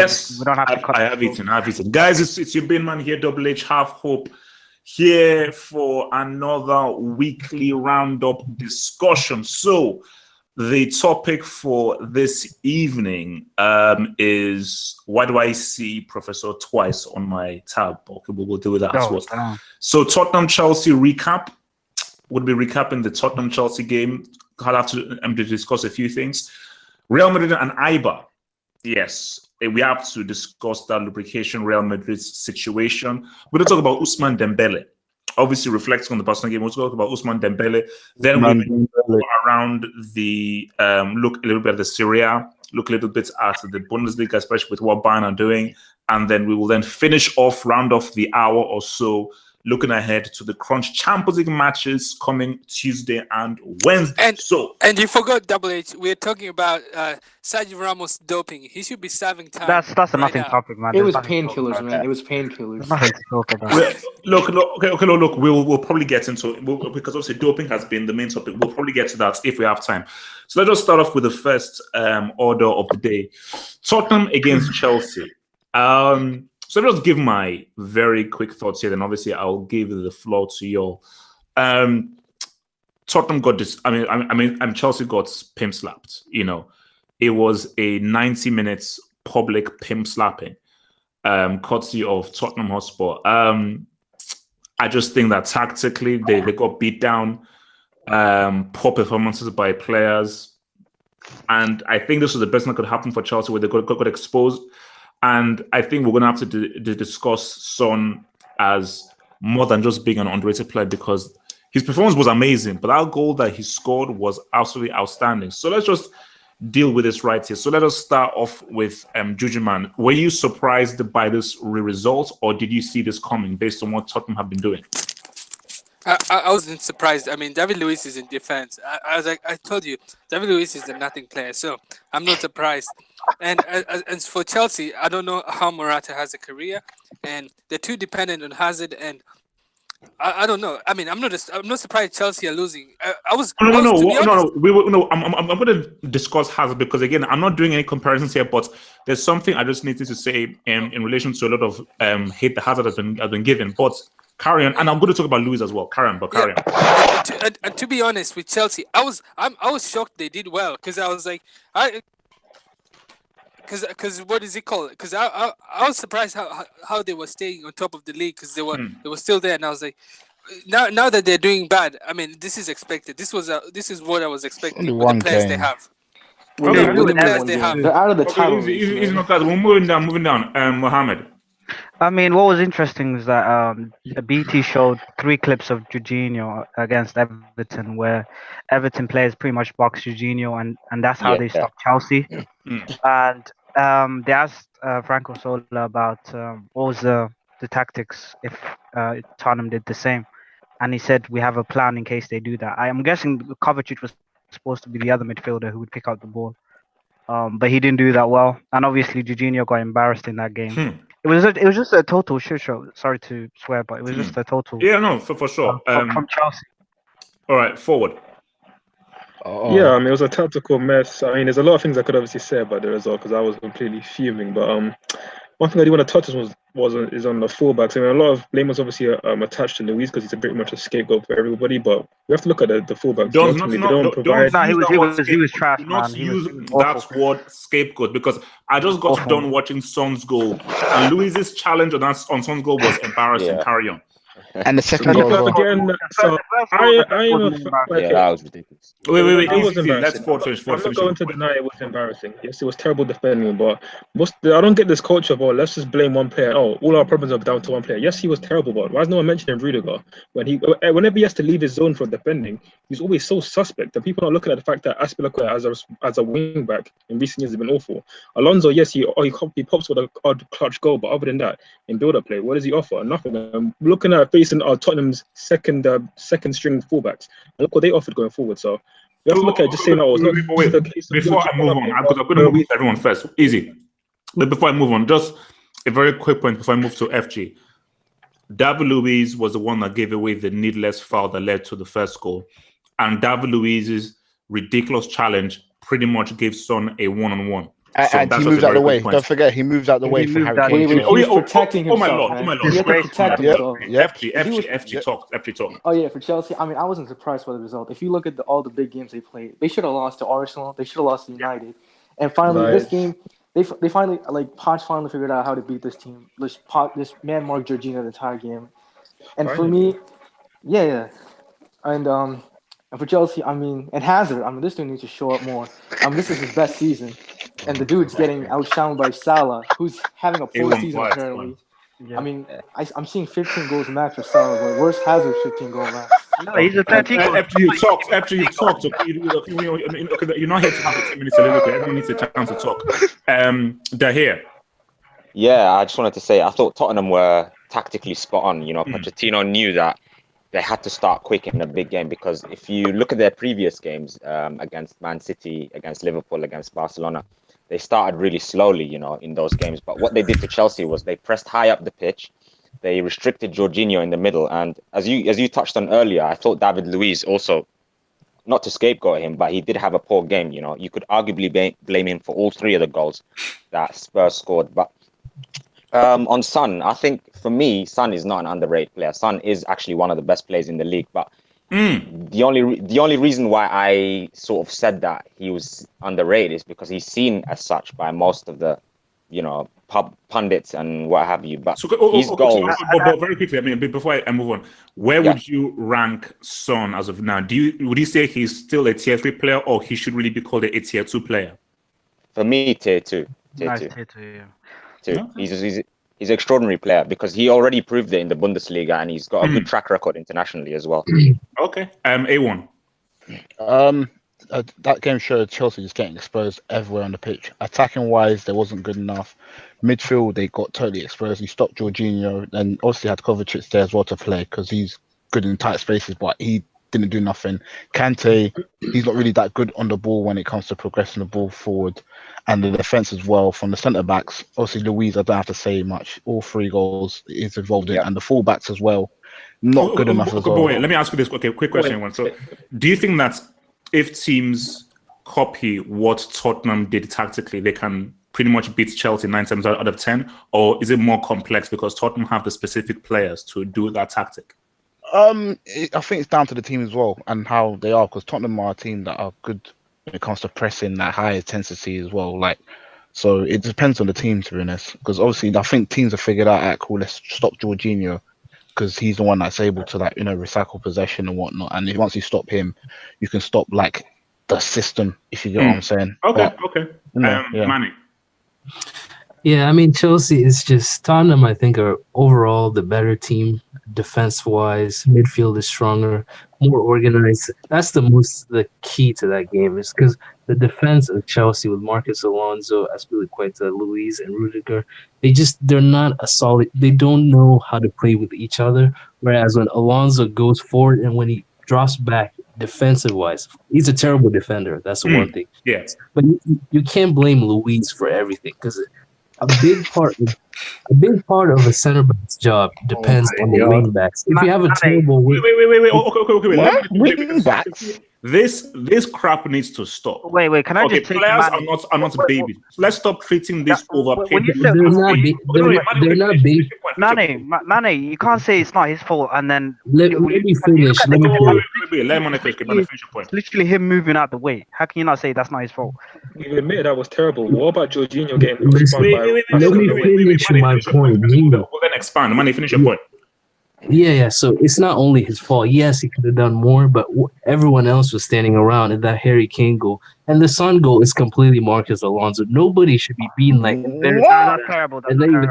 Yes, we don't have to cut. I have eaten. Guys, it's your bin man here, Double H, Half Hope, here for another weekly roundup discussion. So, the topic for this evening is why do I see Professor twice on my tab? Okay, we'll deal with that as well. So, Tottenham Chelsea recap. We'll be recapping the Tottenham Chelsea game. I'll have to discuss a few things. Real Madrid and Eibar. Yes, we have to discuss that lubrication Real Madrid's situation. We're going to talk about Ousmane Dembele. Obviously, reflecting on the Barcelona game, we'll talk about Ousmane Dembele. Then we'll go around the look a little bit at the Serie A, look a little bit at the Bundesliga, especially with what Bayern are doing. And then we will then round off the hour or so, looking ahead to the Crunch Champions League matches coming Tuesday and Wednesday. And you forgot, Double H, we're talking about Sergio Ramos doping. He should be serving time. That's a nothing topic, man. It was painkillers, man. It was painkillers. Nothing to talk about. Look. We'll probably get into it because obviously doping has been the main topic. We'll probably get to that if we have time. So let's just start off with the first order of the day: Tottenham against Chelsea. So I'll just give my very quick thoughts here, then obviously I'll give the floor to you. Tottenham got this. Chelsea got pimp slapped. You know, it was a 90 minutes public pimp slapping, courtesy of Tottenham Hotspur. I just think that tactically they got beat down, poor performances by players, and I think this was the best that could happen for Chelsea, where they got exposed. And I think we're going to have to discuss Son as more than just being an underrated player, because his performance was amazing, but that goal that he scored was absolutely outstanding. So let's just deal with this right here. So let us start off with Jujuman. Were you surprised by this result, or did you see this coming based on what Tottenham have been doing? I wasn't surprised. I mean, David Luiz is in defense. I told you, David Luiz is a nothing player, so I'm not surprised. And as for Chelsea, I don't know how Morata has a career, and they're too dependent on Hazard. And I don't know. I mean, I'm not surprised Chelsea are losing. I'm going to discuss Hazard because again, I'm not doing any comparisons here, but there's something I just needed to say in relation to a lot of hate that Hazard has been given, but. Carry on, and I'm going to talk about Luiz as well. Carry on. And to be honest, with Chelsea, I was shocked they did well, because I was like, because what is it called? Because I was surprised how they were staying on top of the league, because they were still there, and I was like, now that they're doing bad, I mean, this is expected. This is what I was expecting with the players they have. They're out of the title. We're moving down. Mohammed. I mean, what was interesting is that the BT showed 3 clips of Jorginho against Everton, where Everton players pretty much boxed Jorginho, and that's how they stopped Chelsea. And they asked Franco Sola about what was the tactics if Tottenham did the same, and he said we have a plan in case they do that. I'm guessing Kovacic was supposed to be the other midfielder who would pick up the ball, but he didn't do that well, and obviously Jorginho got embarrassed in that game. It was just a total shit show. Sorry to swear, but it was just a total. Yeah, no, for sure. From Chelsea. All right, forward. Yeah, I mean, it was a tactical mess. I mean, there's a lot of things I could obviously say about the result because I was completely fuming. But one thing I do want to touch on is on the fullbacks. I mean, a lot of blame was obviously attached to Luiz because he's pretty much a scapegoat for everybody. But we have to look at the fullbacks. He was trash, man. Not use that word scapegoat, because I just got done watching Son's goal, and Luiz's challenge on Son's goal was embarrassing. Yeah. Carry on. And the second goal again. So that was ridiculous. Wait. Let's finish. I'm not going to deny it was embarrassing. Yes, it was terrible defending, but I don't get this culture of let's just blame one player. All our problems are down to one player. Yes, he was terrible, but why is no one mentioning Rudiger? Whenever he has to leave his zone for defending, he's always so suspect. And people are looking at the fact that Aspilicueta as a wing back in recent years has been awful. Alonso, yes, he pops with an odd clutch goal, but other than that, in build-up play, what does he offer? Nothing. I'm looking at facing Tottenham's second string fullbacks. And look what they offered going forward. So we have to look at just saying, it's not the case. Before I move on, I'm going to move with everyone first. Easy. But before I move on, just a very quick point before I move to FG. David Luiz was the one that gave away the needless foul that led to the first goal. And David Luiz's ridiculous challenge pretty much gave Son a one-on-one. And he moves out the way. Don't forget, he moves out the way for Harry Kane. Wait, he was protecting himself, man. He had to protect himself. FG talk. Oh yeah, for Chelsea, I mean, I wasn't surprised by the result. If you look at all the big games they played, they should have lost to Arsenal. They should have lost to United. And finally, this game, they finally, like, Poch finally figured out how to beat this team. This man marked Jorginho the entire game. And for me, and for Chelsea, I mean, and Hazard, I mean, this dude needs to show up more. This is his best season. And the dude's getting outshined by Salah, who's having a poor season apparently. Yeah. I mean, I'm seeing 15 goals max for Salah, but where's Hazard's 15 goal max? No, he's a 13 goal. After you've talked, you're not here to have a 10 minutes soliloquy. Everyone needs a chance to talk. They're here. Yeah, I just wanted to say, I thought Tottenham were tactically spot on. You know, Pochettino knew that they had to start quick in a big game, because if you look at their previous games against Man City, against Liverpool, against Barcelona, they started really slowly, you know, in those games. But what they did to Chelsea was they pressed high up the pitch. They restricted Jorginho in the middle. And as you touched on earlier, I thought David Luiz also, not to scapegoat him, but he did have a poor game. You know, you could arguably blame him for all three of the goals that Spurs scored. But on Son, I think for me, Son is not an underrated player. Son is actually one of the best players in the league. But the only reason why I sort of said that he was underrated is because he's seen as such by most of the, you know, pundits and what have you. But his goals. But very quickly, I mean, before I move on, where would you rank Son as of now? Would you say he's still a tier 3 player, or he should really be called a tier 2 player? For me, tier 2. Tier 2, yeah. He's an extraordinary player because he already proved it in the Bundesliga, and he's got a good track record internationally as well. Okay. A1. That game showed Chelsea just getting exposed everywhere on the pitch. Attacking wise, they wasn't good enough. Midfield, they got totally exposed. He stopped Jorginho, and obviously had Kovacic there as well to play because he's good in tight spaces, but he didn't do nothing. Kante, he's not really that good on the ball when it comes to progressing the ball forward. And the defense as well from the centre backs. Obviously, Luiz, I don't have to say much. All 3 goals is involved in, and the full backs as well. Not good enough as well. Wait, let me ask you this. Okay, quick question. So, do you think that if teams copy what Tottenham did tactically, they can pretty much beat Chelsea 9 times out of 10? Or is it more complex because Tottenham have the specific players to do that tactic? I think it's down to the team as well and how they are, because Tottenham are a team that are good when it comes to pressing that high intensity as well. Like, so it depends on the team, to be honest. Because obviously, I think teams have figured out, cool, let's stop Jorginho because he's the one that's able to, like, you know, recycle possession and whatnot. And once you stop him, you can stop, like, the system, if you get what I'm saying. Okay. Manny. Yeah, I mean, Chelsea is just, Tottenham, I think, are overall the better team defense-wise. Midfield is stronger, more organized. That's the key to that game, is because the defense of Chelsea with Marcus Alonso, Azpilicueta, Luiz, and Rudiger, they're not a solid, they don't know how to play with each other. Whereas when Alonso goes forward and when he drops back defensive-wise, he's a terrible defender. That's the one thing. Yes. But you can't blame Luiz for everything, because a big part of a center back's job depends on the wing backs. If you have a terrible wait. What? Wing backs? This crap needs to stop. Wait. Can I just take players are not babies. So let's stop treating this overpaid. They're not babies. Nane, you can't say it's not his fault and then let me finish. Let me finish your point. It's literally him moving out the way. How can you not say that's not his fault? You admit that was terrible. What about Jorginho getting Let me finish my point. Well, then expand. Manny, finish your point. Yeah. So it's not only his fault. Yes, he could have done more, but everyone else was standing around in that Harry Kane goal. And the Son goal is completely Marcus Alonso. Nobody should be beaten like that. That's terrible. And then you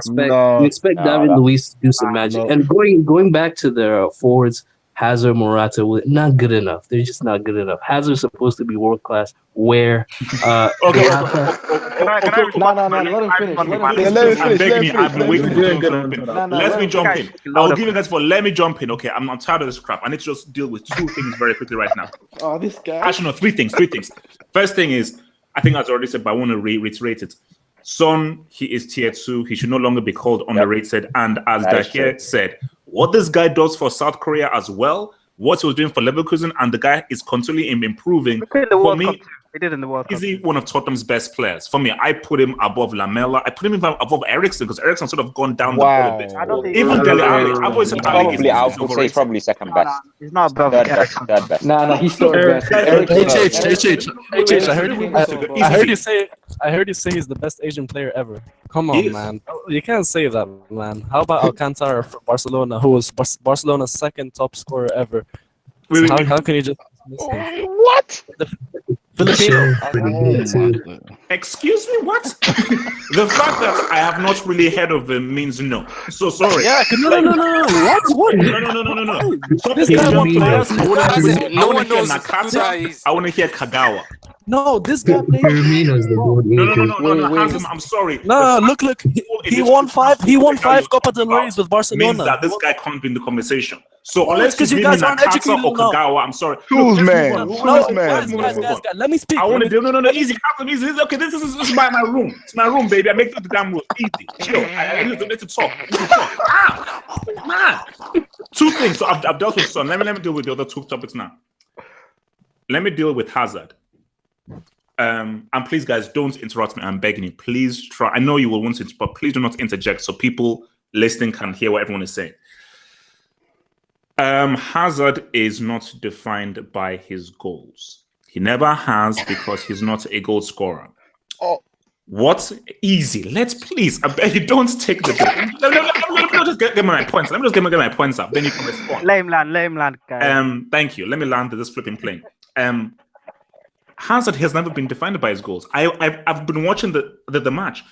expect David Luiz to do some magic. And going back to the forwards, Hazard, Morata, not good enough. They're just not good enough. Hazard's supposed to be world class. Where? No, let him finish. I'm begging you. I've been waiting for you to jump in. Let me jump in. I'll give you guys let me jump in. Okay, I'm tired of this crap. I need to just deal with 2 things very quickly right now. Oh, this guy. Actually, no, 3 things. First thing is, I think as I already said, but I want to reiterate it. Son, he is tier 2. He should no longer be called underrated. And as Dahir said, what this guy does for South Korea as well, what he was doing for Leverkusen, and the guy is continually improving. For me, He did in the World Cup. Is he one of Tottenham's best players? For me, I put him above Lamela. I put him above Eriksen because Eriksen sort of gone down the ball a bit. I don't think Even Dele Alli, I've always said Ali Probably, I would say he's probably second best. he's not above Third best. Eriksen. Third best. Nah, he's still the best. I heard you say he's the best Asian player ever. Come on, man. You can't say that, man. How about Alcantara from Barcelona, who was Barcelona's second top scorer ever? How can you just miss him? What? Filipino. Excuse me, what? The fact that I have not really heard of him means no. So sorry. Yeah, no. What? No. This guy won players. No one knows Nakata. I want to hear Kagawa. No, this guy played. Firmino's the gold. No. I'm sorry. No, look. He won five. He won 5 Copa del Reys with Barcelona. Means that this guy can't be in the conversation. So unless because you you give me guys aren't Nakata educated or Kagawa, I'm sorry. Who's man? Guys, let me speak. I want to do no. Easy. Okay, this is my room. It's my room, baby. I make the damn rules. Easy. Chill. I need to talk. Man. 2 things. So I've dealt with Son. Let me deal with the other 2 topics now. Let me deal with Hazard. And please, guys, don't interrupt me. I'm begging you. Please try. I know you will want to, but please do not interject so people listening can hear what everyone is saying. Hazard is not defined by his goals. He never has because he's not a goal scorer. Oh. What? Easy. Let's please. I beg you, don't take the ball. Let me just get my points. Let me just get my points up. Then you can respond. Lame land, guys. Thank you. Let me land this flipping plane. Hazard has never been defined by his goals. I've been watching the match.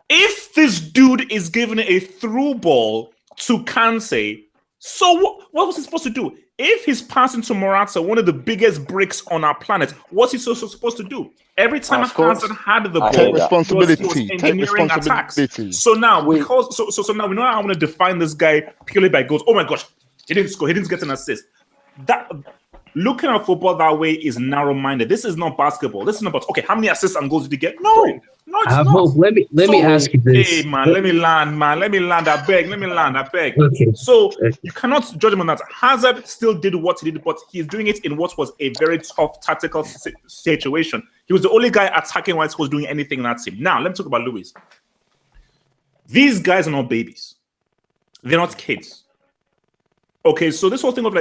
If this dude is given a through ball to Kansé, so what was he supposed to do? If he's passing to Morata, one of the biggest bricks on our planet, what's he so supposed to do? Every time Hazard had the ball, take responsibility. Attacks. So now, so now we know how I want to define this guy purely by goals. Oh my gosh, he didn't score. He didn't get an assist. That looking at football that way is narrow-minded. This is not basketball. This is not about how many assists and goals did he get? No, it's not. Hope, let me ask you this. Hey man, let me land. I beg. Okay. So you cannot judge him on that. Hazard still did what he did, but he's doing it in what was a very tough tactical situation. He was the only guy attacking while he was doing anything in that team. Now let me talk about Luis. These guys are not babies. They're not kids. Okay, so this whole thing of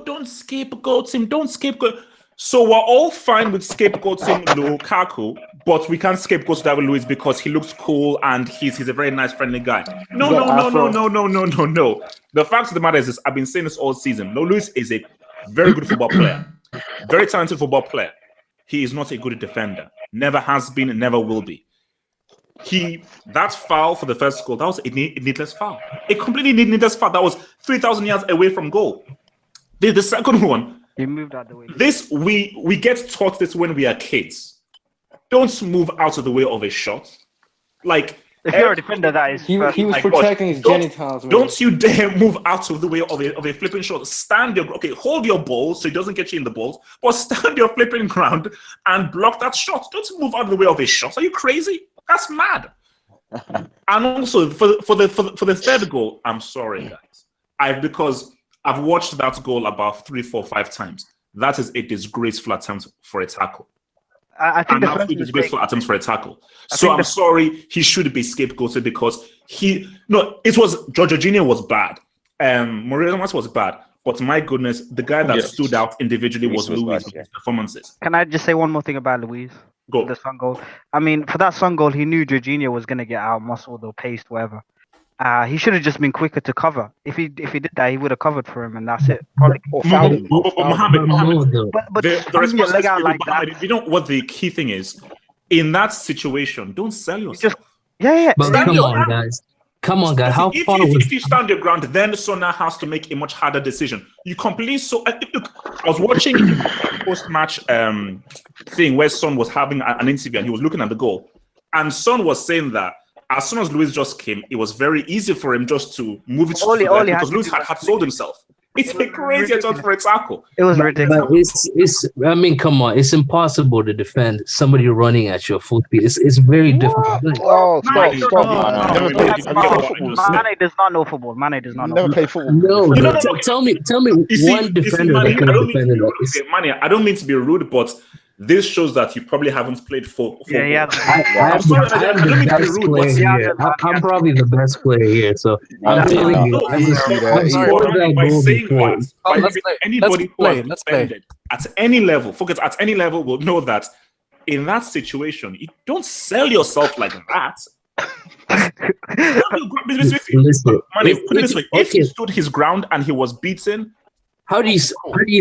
don't scapegoat him, don't scapegoat. So we're all fine with scapegoating Lukaku, but we can't scapegoat David Luiz because he looks cool and he's a very nice, friendly guy. No. The fact of the matter is this, I've been saying this all season. Luiz is a very good football player, very talented football player. He is not a good defender. Never has been, never will be. That foul for the first goal, that was a needless foul. A completely needless foul. That was 3,000 yards away from goal. The second one, he moved out the way. This we get taught this when we are kids. Don't move out of the way of a shot. If you're a defender, that is he was protecting his genitals. Man. Don't you dare move out of the way of a flipping shot. Hold your ball so it doesn't get you in the balls, but stand your flipping ground and block that shot. Don't move out of the way of a shot. Are you crazy? That's mad. And also for the third goal, I'm sorry, guys. Because I've watched that goal about 3, 4, 5 times. That is a disgraceful attempt for a tackle. I think that's a disgraceful attempt for a tackle. So I'm sorry, he should be scapegoated because it was Jorginho was bad. Moreno was bad. But my goodness, the guy that stood out individually was Luis with his performances. Can I just say one more thing about Luis? Go. The Son goal. I mean, for that Son goal, he knew Jorginho was going to get out muscled or paced, whatever. He should have just been quicker to cover. If he did that, he would have covered for him, and that's it. Probably. But the response like that. You know what the key thing is? In that situation, don't sell yourself. But come on, guys. How far if you stand your ground, then Son now has to make a much harder decision. You completely look. I was watching a post-match thing where Son was having an interview and he was looking at the goal, and Son was saying that as soon as Luis just came, it was very easy for him just to move it because Luis had sold himself. It's a crazy attempt for a tackle. It was ridiculous. But I mean, come on. It's impossible to defend somebody running at your full speed. It's very difficult. Mane does not know football. Mane does not know. Never play football. No. Tell me one defender that can defend it. Mane, I don't mean to be rude, but this shows that you probably haven't played football. Yeah. I'm sorry, I don't mean to be best rude, but player here. I'm probably the best player here, so I'm telling you, I've scored that by goal saying before. that, anybody who has defended at any level, focus at any level, will know that in that situation, you don't sell yourself like that. Listen, if he stood his ground and he was beaten, how do you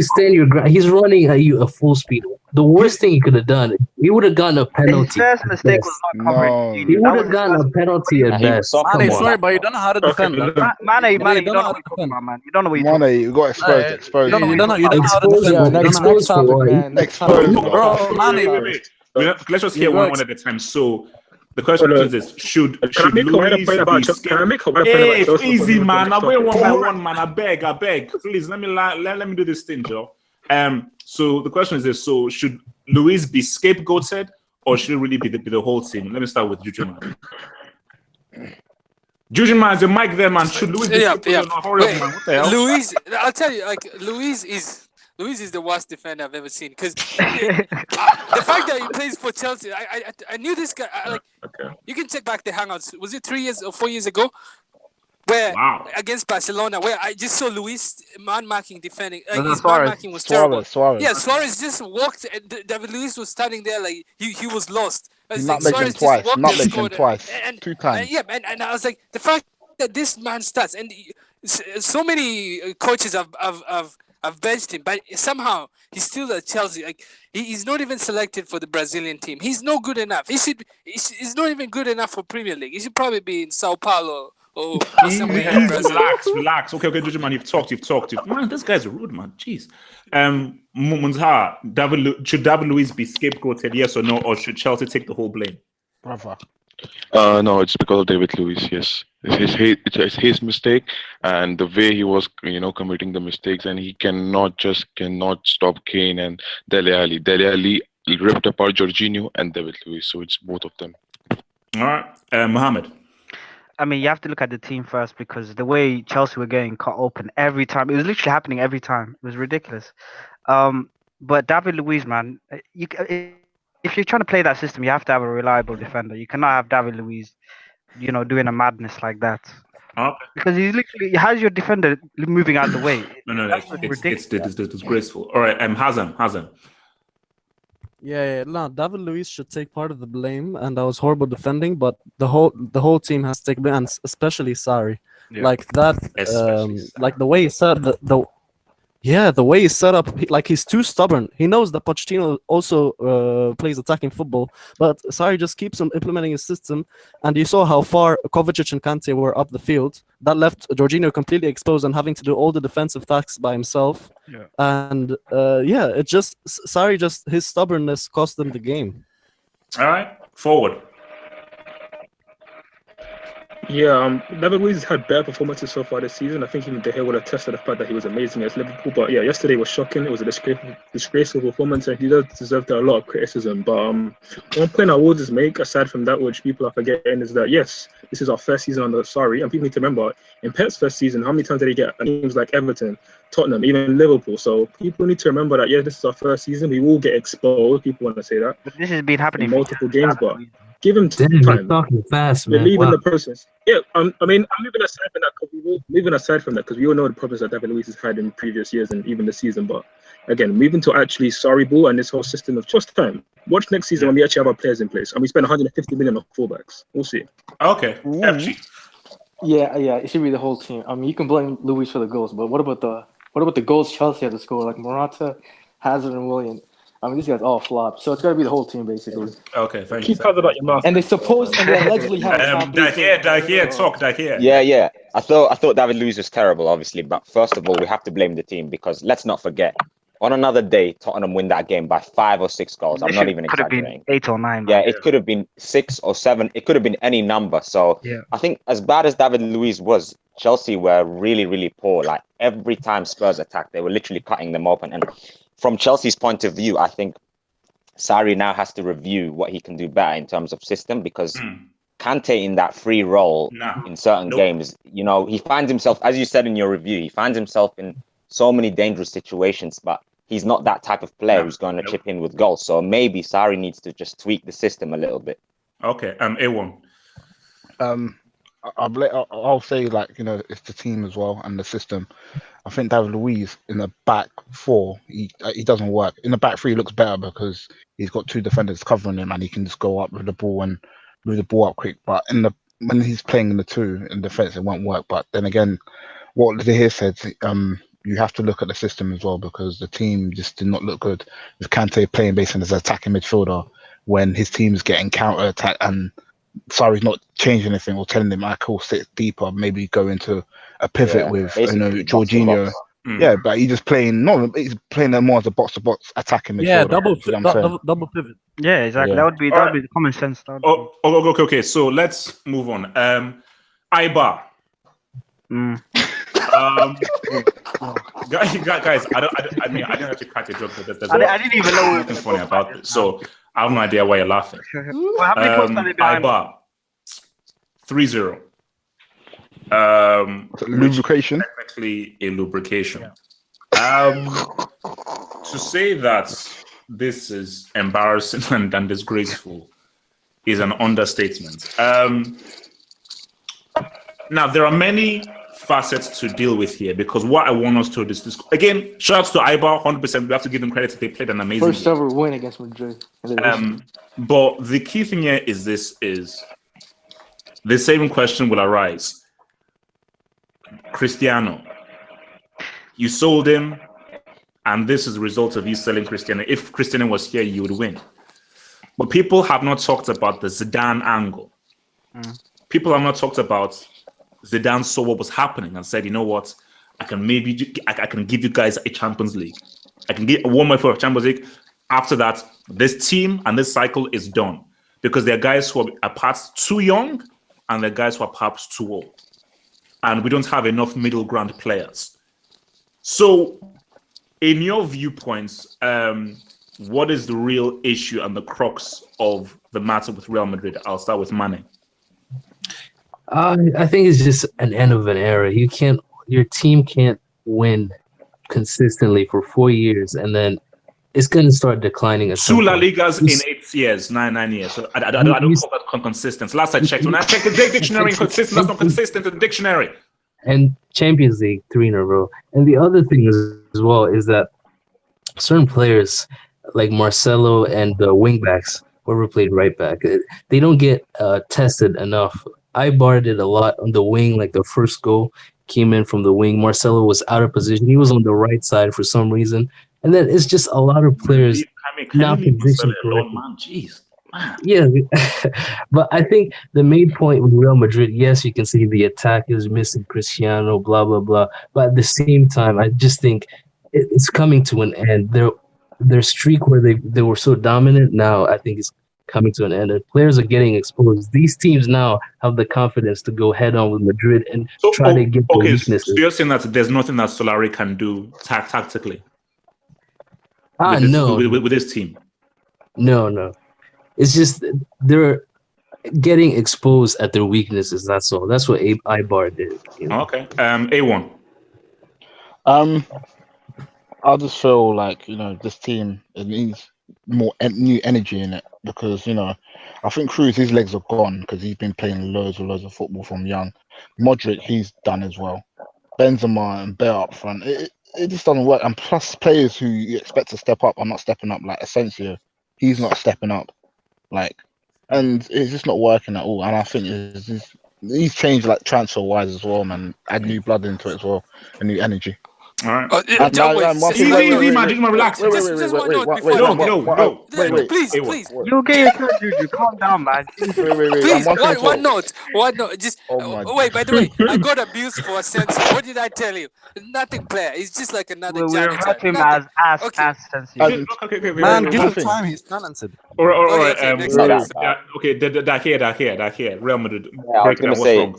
stand your ground? He's running at you at full speed. The worst thing he could have done, he would have gotten a penalty. His first mistake was not covering. He would have gotten a penalty at best. Mane, sorry, but you don't know how to defend. Mane, you don't know what you're talking about, man. You don't know what you're talking about. You got exposed. You don't know how to defend. Next topic, man. Next topic. Bro, Mane. Wait. Let's just hear one at a time. So the question is this: Should Luis be easy, man? I wait one by one, man. I beg. Please let me do this thing, Joe. So the question is this: So should Luis be scapegoated, or should it really be the whole team? Let me start with Juju, man. Juju, man, the mic there, man. Should Luis be scapegoated? Hurry up, man. What the hell? Luis, I'll tell you, Luis is the worst defender I've ever seen. Because the fact that he plays for Chelsea, I knew this guy. You can take back the hangouts. Was it 3 years or 4 years ago? Where against Barcelona, where I just saw Luis man-marking defending. His man-marking was terrible. Suarez. Yeah, Suarez just walked. David Luiz was standing there like he was lost. He's not making twice. And 2 times. And I was like, the fact that this man starts, and so many coaches have benched him, but somehow he's still at Chelsea. Like he's not even selected for the Brazilian team. He's not good enough. He's not even good enough for Premier League. He should probably be in Sao Paulo or somewhere in Brazil. Relax. Okay, Juju, man, you've talked. Man, this guy's rude, man. Jeez. Munzha, should David Luiz be scapegoated? Yes or no, or should Chelsea take the whole blame? Brother. No, it's because of David Luiz. Yes, it's his mistake, and the way he was, committing the mistakes, and he cannot stop Kane and Dele Alli. Dele Alli ripped apart Jorginho and David Luiz, so it's both of them. All right, Mohammed. I mean, you have to look at the team first, because the way Chelsea were getting cut open every time, it was literally happening every time. It was ridiculous. But David Luiz, man, if you're trying to play that system, you have to have a reliable defender. You cannot have David Luiz, doing a madness like that. Because he has your defender moving out of the way. No, it's disgraceful. All right, Hazem. No, David Luiz should take part of the blame, and that was horrible defending. But the whole team has to take blame, and especially Sarri. Yeah. Like that, like the way he said the way he's set up, he's too stubborn. He knows that Pochettino also plays attacking football, but Sarri just keeps on implementing his system. And you saw how far Kovacic and Kante were up the field. That left Jorginho completely exposed and having to do all the defensive tasks by himself. Yeah. And Sarri his stubbornness cost them the game. All right, forward. Yeah, David Luiz has had better performances so far this season. I think even De Gea would have tested the fact that he was amazing against Liverpool. But yeah, yesterday was shocking. It was a disgraceful performance, and he does deserve a lot of criticism. But one point I will just make, aside from that, which people are forgetting, is that yes, this is our first season under Sarri, and people need to remember, in Pep's first season, how many times did he get teams like Everton, Tottenham, even Liverpool? So people need to remember that, yeah, this is our first season. We will get exposed. People want to say that. But this has been happening in multiple games, but give him time. You're talking fast, man. Believe in the process. Yeah, I'm moving aside from that because we all know the problems that David Luiz has had in previous years and even this season. But again, moving to actually Sarri ball and this whole system of just time. Watch next season when we actually have our players in place and we spend 150 million on fullbacks. We'll see. Okay. Yeah, it should be the whole team. I mean, you can blame Luiz for the goals, but what about the goals Chelsea had to score, like Morata, Hazard, and Willian? I mean, these guys all flop, so it's got to be the whole team, basically. Okay, thank you. Keep quiet about your mouth. And they allegedly have. Dahier. Yeah. I thought David Luiz was terrible, obviously, but first of all, we have to blame the team because let's not forget, on another day, Tottenham win that game by 5 or 6 goals. I'm not even exaggerating. Could have been 8 or 9. Yeah, it could have been 6 or 7. It could have been any number. So I think as bad as David Luiz was, Chelsea were really, really poor. Like every time Spurs attacked, they were literally cutting them open. And from Chelsea's point of view, I think Sarri now has to review what he can do better in terms of system because Kante in that free role in certain games, he finds himself, as you said in your review, he finds himself in so many dangerous situations, but he's not that type of player who's going to chip in with goals. So maybe Sarri needs to just tweak the system a little bit. Okay, A1. I'll say, like, you know, it's the team as well and the system. I think David Luiz in the back four, he doesn't work. In the back three, he looks better because he's got two defenders covering him and he can just go up with the ball and move the ball up quick. But when he's playing in the two in defense, it won't work. But then again, what Zahir said, you have to look at the system as well because the team just did not look good with Kante playing basically as an attacking midfielder when his team's getting counter attack and Sarri's not changing anything or telling him I will sit deeper, maybe go into a pivot with Jorginho. Yeah, but he's just playing. He's playing more as a box to box attacking midfielder. Yeah, double pivot. Yeah, exactly. Yeah. That would be the common sense. Okay. So let's move on. Eibar. Guys, I mean, I didn't actually crack a joke, but I didn't even know nothing funny about it. So I have no idea why you're laughing. Well, how many points are they behind? Eibar 3-0. Lubrication. Technically a lubrication. To say that this is embarrassing and disgraceful is an understatement. Now there are many facets to deal with here because what I want us to discuss again, shout out to Eibar, 100%. We have to give them credit. They played an amazing first ever win against Madrid. But the key thing here is the same question will arise. Cristiano, you sold him, and this is the result of you selling Cristiano. If Cristiano was here, you would win. But people have not talked about the Zidane angle. People have not talked about Zidane saw what was happening and said, you know what, I can give you guys a Champions League. I can get one more for a Champions League. After that, this team and this cycle is done because there are guys who are perhaps too young and there are guys who are perhaps too old. And we don't have enough middle ground players. So, in your viewpoints, what is the real issue and the crux of the matter with Real Madrid? I'll start with Mane. I think it's just an end of an era. Your team can't win consistently for 4 years, and then it's going to start declining. Two La Ligas in 8 years, 9 years. So I don't call that consistent. Last I checked, when I checked the dictionary, consistent, that's not consistent in the dictionary. And Champions League 3 in a row. And the other thing as well is that certain players like Marcelo and the wingbacks, whoever played right back, they don't get tested enough. Eibar did a lot on the wing, like the first goal came in from the wing. Marcelo was out of position. He was on the right side for some reason. And then it's just a lot of players not positioned correctly. Jeez. Yeah, but I think the main point with Real Madrid, yes, you can see the attack is missing Cristiano, blah, blah, blah. But at the same time, I just think it's coming to an end. Their streak where they were so dominant now, I think is coming to an end. And players are getting exposed. These teams now have the confidence to go head on with Madrid and try to get the weaknesses. So you're saying that there's nothing that Solari can do tactically? No. With this team? No. It's just they're getting exposed at their weaknesses. That's all. That's what Eibar did. You know? Okay. A1. I just feel like, you know, this team, it needs more new energy in it because, you know, I think Cruz, his legs are gone because he's been playing loads of football from young. Modric, he's done as well. Benzema and Bale up front, it just doesn't work. And plus, players who you expect to step up are not stepping up, like Asensio. He's not stepping up. And it's just not working at all. And I think he's changed, like, transfer-wise as well, man. Add new blood into it as well, and new energy. All right. Easy, man. Just relax. Just one note before No. Wait. Please. You get your turn, Juju. Calm down, man. Please, one note. Just wait. By the way, I got abused for Asensio. What did I tell you? Nothing, player. He's just like another We janitor. refer to him as Asensio. Man, give him time. He's talented. All right. Okay, That here. Real Madrid. Yeah, I was going to say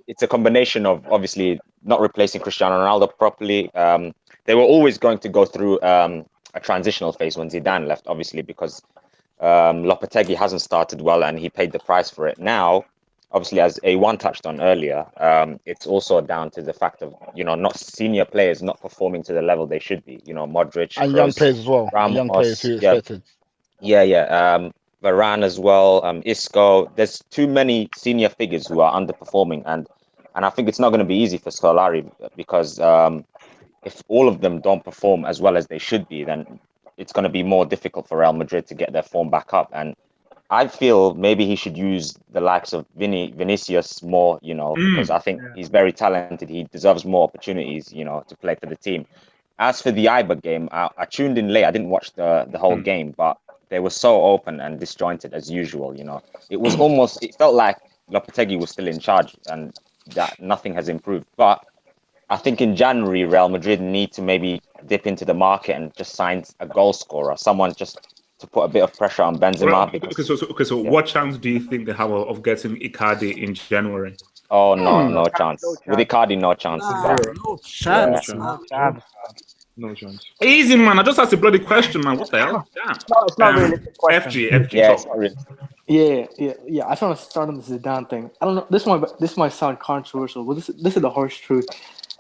it's a combination of obviously not replacing Cristiano Ronaldo properly. They were always going to go through a transitional phase when Zidane left, obviously, because Lopetegui hasn't started well and he paid the price for it. Now, obviously, as A1 touched on earlier, it's also down to the fact of, not senior players not performing to the level they should be. Modric, And Kroos, young players as well. Ramos, Young players who yeah, expected. yeah. Varane as well, Isco. There's too many senior figures who are underperforming, and I think it's not going to be easy for Scolari because if all of them don't perform as well as they should be, then it's going to be more difficult for Real Madrid to get their form back up. And I feel maybe he should use the likes of Vinicius more, because I think he's very talented. He deserves more opportunities, to play for the team. As for the Eibar game, I tuned in late. I didn't watch the whole game, but they were so open and disjointed as usual. It was it felt like Lopetegui was still in charge and that nothing has improved. But I think in January, Real Madrid need to maybe dip into the market and just sign a goal scorer, someone just to put a bit of pressure on Benzema. So what chance do you think they have of getting Icardi in January? Oh, no chance. With Icardi, no chance. No chance. No chance. Easy, man. I just asked a bloody question, man. What the hell? Damn. No, it's not really a question. FG, Yeah, talk. Yeah. I just want to start on the Zidane thing. I don't know. This might sound controversial, but this is the harsh truth.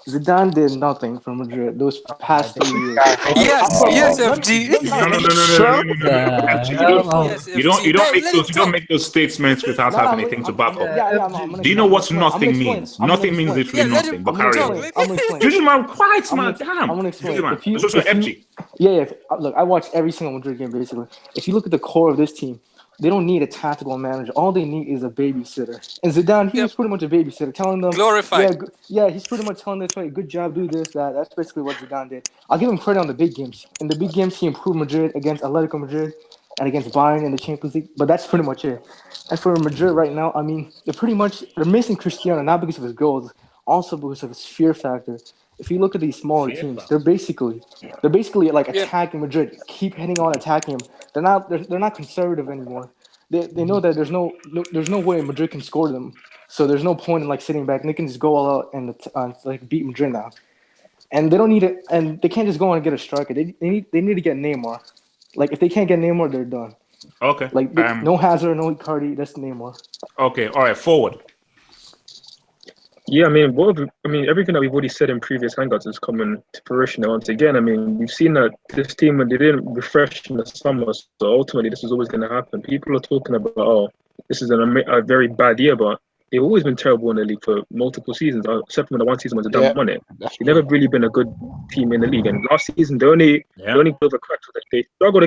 Zidane did nothing for Madrid those past 3 years. Yes, FG. No. You don't make those statements without having anything to back up. Do you know what nothing means? Nothing means literally nothing. But carry on. I'm gonna explain. Juju, man, quiet, man. Damn. I'm gonna explain. FG. Look, I watch every single Madrid game basically. If you look at the core of this team, they don't need a tactical manager. All they need is a babysitter. And Zidane, he was pretty much a babysitter, telling them glorified. Yeah, he's pretty much telling them, right, good job, do this, that. That's basically what Zidane did. I'll give him credit on the big games. In the big games, he improved Madrid against Atletico Madrid and against Bayern in the Champions League. But that's pretty much it. And for Madrid right now, I mean, they're missing Cristiano not because of his goals, also because of his fear factor. If you look at these smaller teams, they're basically like attacking Madrid, keep heading on attacking him. They're not conservative anymore. They know that there's no way Madrid can score them. So there's no point in like sitting back. And they can just go all out and like beat Madrid now. And they don't need it. And they can't just go on and get a striker. They need to get Neymar. Like if they can't get Neymar, they're done. Okay. Like no Hazard, no Icardi. That's Neymar. Okay. All right. Forward. Yeah, I mean, everything that we've already said in previous hangouts is coming to fruition once again. I mean, we've seen that this team, when they didn't refresh in the summer, so ultimately this was always going to happen. People are talking about, oh, this is a very bad year, but they've always been terrible in the league for multiple seasons, except for the one season when Zidane won it. They've never really been a good team in the league. And last season, the only bit of a crack was that they struggled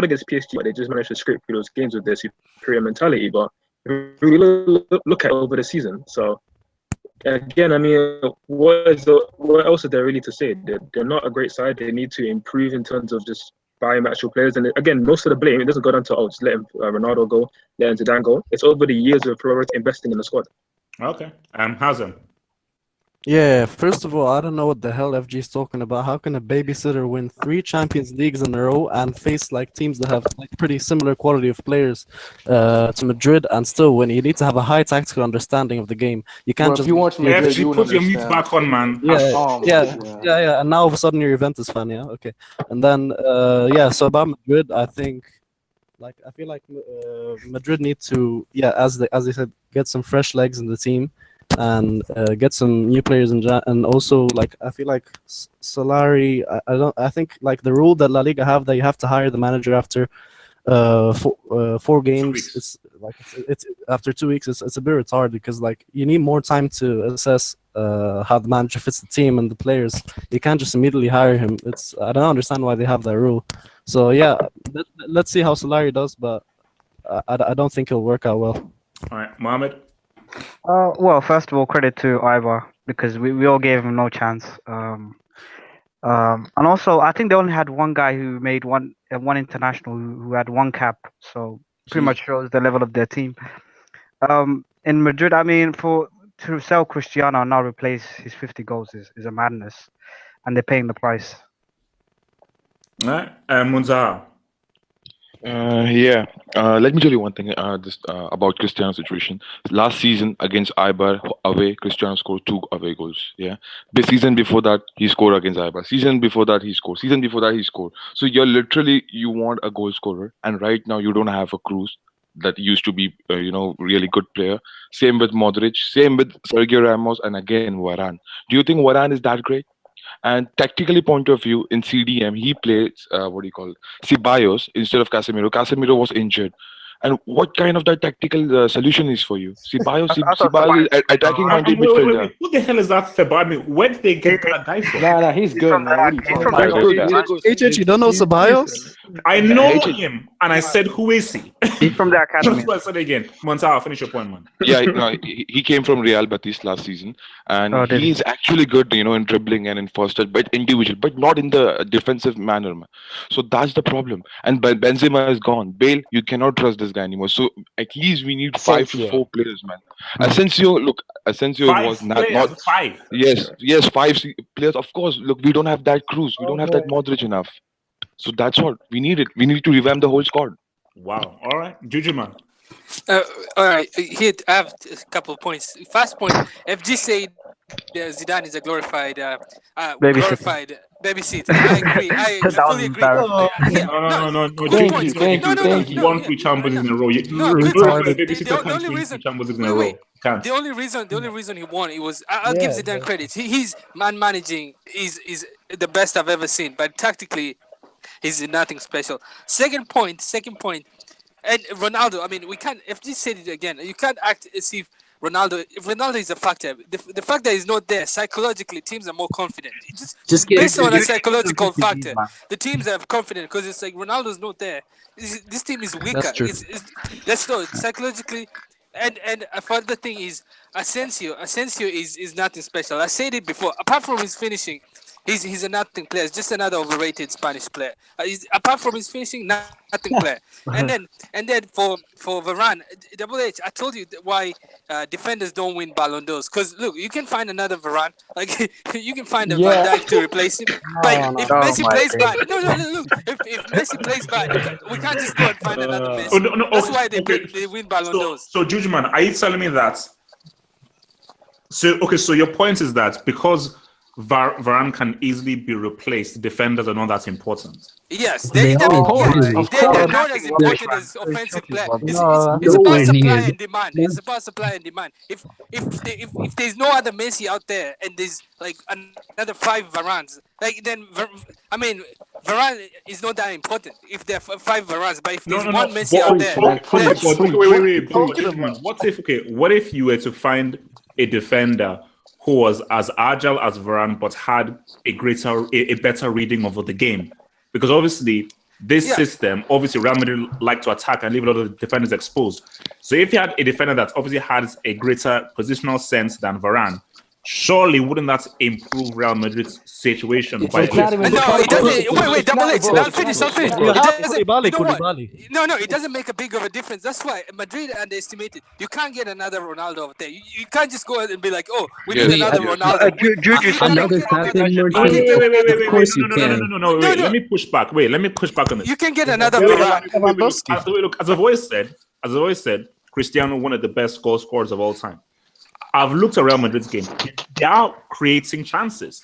against PSG, but they just managed to scrape through those games with their superior mentality. But we look at over the season. So again, I mean, what else is there really to say? They're not a great side. They need to improve in terms of just buying actual players. And again, most of the blame, it doesn't go down to just letting Ronaldo go, letting Zidane go. It's over the years of Florida investing in the squad. Okay. Hazem. Yeah, first of all, I don't know what the hell FG is talking about. How can a babysitter win 3 Champions Leagues in a row and face like teams that have like pretty similar quality of players to Madrid and still win? You need to have a high tactical understanding of the game. You can't just. If you watch Madrid, FG, put your mute back on, man. Yeah. And now all of a sudden you're a Juventus fan, yeah. Okay, and then So about Madrid, I feel like Madrid need to as they said, get some fresh legs in the team. And get some new players and also like I feel like Solari. I think like the rule that La Liga have that you have to hire the manager after 4 games. It's after 2 weeks. It's a bit retarded because like you need more time to assess how the manager fits the team and the players. You can't just immediately hire him. I don't understand why they have that rule. So let's see how Solari does, but I don't think it'll work out well. All right, Mohamed. Well, first of all, credit to Eibar because we all gave him no chance. And also, I think they only had one guy who made one international who had 1 cap, so pretty much shows the level of their team. In Madrid, I mean, to sell Cristiano and now replace his 50 goals is a madness, and they're paying the price. All right, Munzar. Let me tell you one thing about Cristiano's situation. Last season against Eibar away, Cristiano scored 2 away goals. Yeah, the season before that he scored against Eibar. Season before that he scored. Season before that he scored. So you want a goal scorer, and right now you don't have a Cruz. that used to be really good player. Same with Modric, same with Sergio Ramos, and again Varane. Do you think Varane is that great? And tactically point of view, in CDM, he plays what do you call it? Ceballos instead of Casemiro. Casemiro was injured. And what kind of that tactical solution is for you? Ceballos is attacking-minded midfielder. Who the hell is that Febani? Where did they get that guy from? Nah, he's good, man. What are you talking about? HH, you don't know Ceballos? I know him, and I said, who is he? He's from the academy. That's what I said again. Monta, finish your point, man. Yeah, no, he came from Real Betis last season, and he's actually good, in dribbling and in first touch, but individual, but not in the defensive manner, man. So that's the problem. And Benzema is gone. Bale, you cannot trust this guy anymore. So at least we need 5 to 4 players, man. Asensio was not 5. Yes, 5 players. Of course, look, we don't have that Cruz, we don't have that Modric enough. So that's what we need. We need to revamp the whole squad. Wow. All right, Juju, man. All right, here I have a couple of points. First point, FG said Zidane is a glorified babysitter. I agree. I fully agree. No. Thank you. Won 3 Champions in a row. The only reason he won, it was I'll give Zidane credit. He's man managing is the best I've ever seen, but tactically he's nothing special. Second point, and Ronaldo. I mean, we can't. FG said it again. You can't act as if Ronaldo is a factor. The fact that he's not there, psychologically, teams are more confident. Just based on a psychological factor, the teams are confident because it's like Ronaldo's not there. This team is weaker. That's true. That's no psychologically. And a further thing is Asensio. Asensio is nothing special. I said it before. Apart from his finishing, he's a nothing player. It's just another overrated Spanish player. Apart from his finishing, nothing player. And then for Varane, Double H, I told you why defenders don't win Ballon d'Ors. Because look, you can find another Varane, like you can find a Van Dijk to replace him. But if Messi plays bad, look, if Messi plays bad, we can't just go and find another Messi. That's why they win Ballon d'Ors. So Juju, man, are you telling me that? So your point is that because Varane can easily be replaced, defenders are not that important. Yes, they're not as important as offensive players. It's about supply and demand. It's about supply and demand. If there's no other Messi out there and there's like another 5 Varanes, like then Varane is not that important. If there are 5 Varanes, but if there's one Messi out there, wait. What if you were to find a defender who was as agile as Varane but had a better reading of the game? Because obviously this system, Real Madrid like to attack and leave a lot of the defenders exposed. So if you had a defender that obviously has a greater positional sense than Varane, surely wouldn't that improve Real Madrid's situation? No, it doesn't. Wait, Double H. I'll finish. It doesn't make a big of a difference. That's why Madrid underestimated. You can't get another Ronaldo over there. You can't just go and be like, oh, we need another Ronaldo. No. Let me push back. Let me push back on this. You can get another Ronaldo. Look, as I've always said, Cristiano, one of the best goal scorers of all time. I've looked at Real Madrid's game. They are creating chances.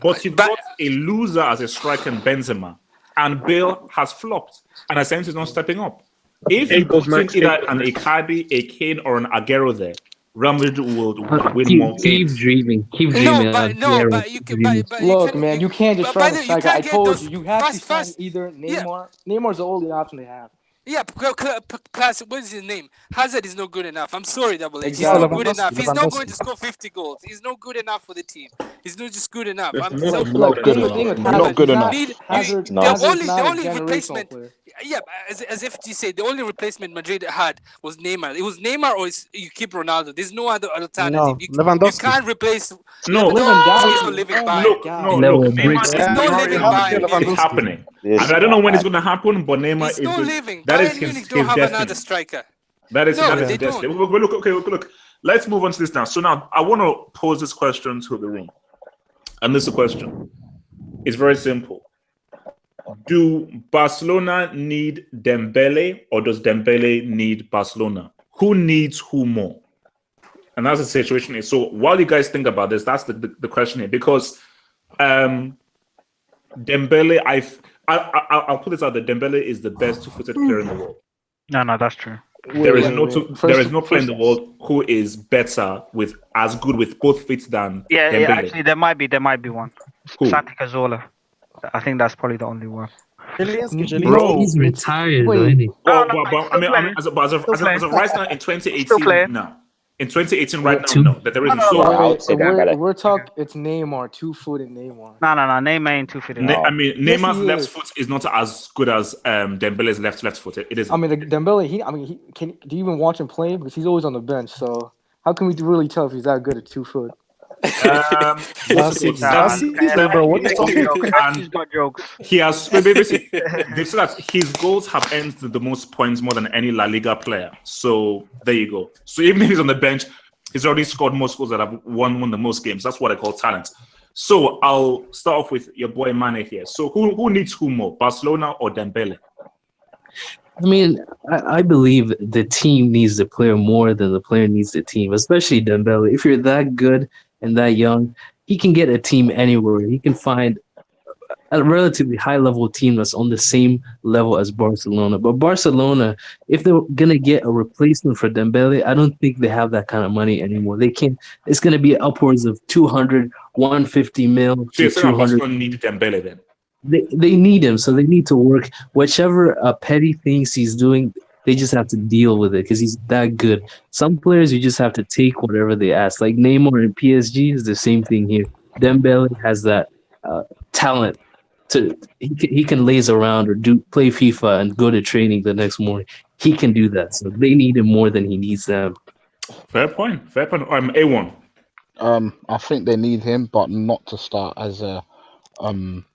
But you've got a loser as a striker in Benzema. And Bale has flopped. And Asensio is not stepping up. If you put either an Icardi, a Kane, or an Aguero there, Real Madrid will win more games. Keep dreaming. Look, man, you can't just try to strike. I told you have to sign either Neymar. Neymar's the only option they have. Yeah, class. What is his name? Hazard is not good enough. I'm sorry, Double H. He's not good enough. He's not going to score 50 goals. He's not good enough for the team. He's not just good enough. Not good enough. The only replacement. Yeah, as FG said, the only replacement Madrid had was Neymar. It was Neymar or you keep Ronaldo. There's no other alternative. No, you can't replace. Lewandowski is not living by. It's happening. I don't know when it's going to happen, but Neymar is not living. That is his don't have destiny. Another striker. That is his destiny. Look. Let's move on to this now. So now I want to pose this question to the room, and this is a question. It's very simple. Do Barcelona need Dembele or does Dembele need Barcelona? Who needs who more? And that's the situation. So while you guys think about this, that's the question here. Because Dembele, I'll put this out there. Dembele is the best two-footed player in the world. No, that's true. There is no player in the First- world who is better with as good with both feet than Yeah, Dembele. actually, there might be one. Who? Santi Cazorla. I think that's probably the only one. Bro, He's retired, though, wait. isn't he? I mean, as of right now in 2018, no. In 2018, right now, no. That there isn't. So I would say Dembele. We're talking. It's Neymar, 2-footed Neymar. No. Neymar ain't 2-footed. I mean, Yes, Neymar's he left is. foot is not as good as Dembele's left foot. It is. I mean, Dembele. Do you even watch him play? Because he's always on the bench. So how can we really tell if he's that good at 2 foot? Last season, bro. What are you talking about? He's got jokes. He has basically they said that his goals have earned the most points more than any La Liga player. So there you go. So even if he's on the bench, he's already scored most goals that have won the most games. That's what I call talent. So I'll start off with your boy Mane here. So who needs who more, Barcelona or Dembele? I mean, I believe the team needs the player more than the player needs the team, especially Dembele. If you're that good and that young, he can get a team anywhere. He can find a relatively high-level team that's on the same level as Barcelona. But Barcelona, if they're going to get a replacement for Dembele, I don't think they have that kind of money anymore. They can't. It's going to be upwards of 200, 150 mil to 200. Barcelona need Dembele then. They need him, so they need to work. Whichever petty things he's doing, they just have to deal with it because he's that good. Some players, you just have to take whatever they ask. Like Neymar in PSG is the same thing here. Dembele has that talent. He can laze around or play FIFA and go to training the next morning. He can do that. So they need him more than he needs them. Fair point. I'm A1. I think they need him, but not to start as a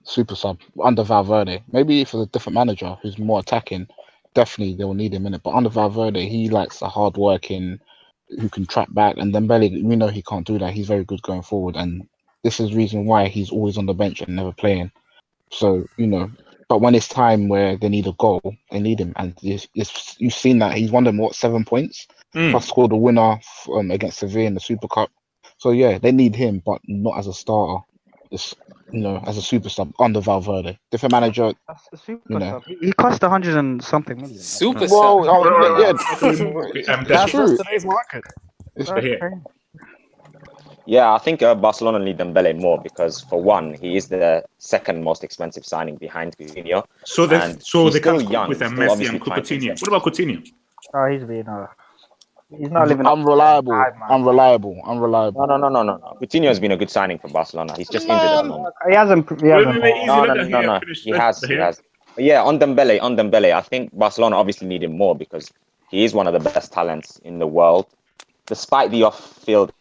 super sub under Valverde. Maybe if it's a different manager who's more attacking, definitely they will need him in it. But under Valverde, he likes a hard working who can track back, and Dembele, we know he can't do that. He's very good going forward, and this is the reason why he's always on the bench and never playing. So but when it's time where they need a goal, they need him, and you've seen that he's won them 7 points, plus scored a winner against Sevilla in the Super Cup. So yeah, they need him, but not as a starter. As a super sub under Valverde. Different manager. That's a super sub. He cost 100 and something million. Super Well, sub. that's true. Today's market. Yeah, I think Barcelona need Dembele more because, for one, he is the second most expensive signing behind Coutinho. So they can't young, with a still Messi and obviously Coutinho. What about Coutinho? Oh, he's not living up. Unreliable. No. Coutinho has been a good signing for Barcelona. He's just injured at the moment. He hasn't. No. He has. But yeah, on Dembele, I think Barcelona obviously need him more because he is one of the best talents in the world. Despite the off-field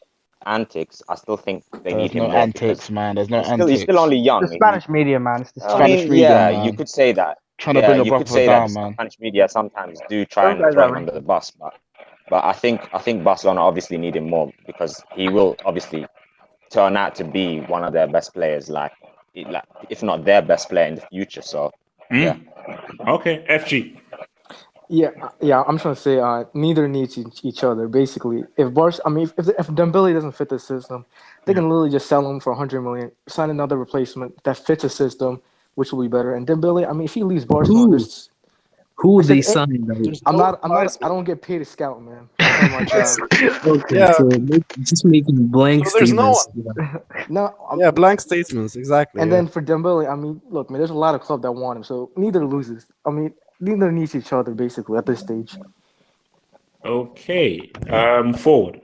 antics, I still think they need him more. Antics, man. There's no antics. He's still only young. The Spanish media, man. It's the Spanish media, man. You could say that. Trying to bring a brother down, man. Spanish media sometimes do try and throw him under the bus, but I think Barcelona obviously need him more because he will obviously turn out to be one of their best players, like if not their best player in the future. So yeah. Okay, FG. Yeah. I'm trying to say neither needs each other. Basically, if Dembele doesn't fit the system, they can literally just sell him for 100 million, sign another replacement that fits a system, which will be better. And Dembele, if he leaves Barcelona, who they signed? I don't get paid to scout, man. That's not my job. Okay, Yeah. so just making blank So there's no statements. blank statements, exactly. And then for Dembele, look, man, there's a lot of clubs that want him, so neither loses. Neither needs each other, basically, at this stage. Okay, forward.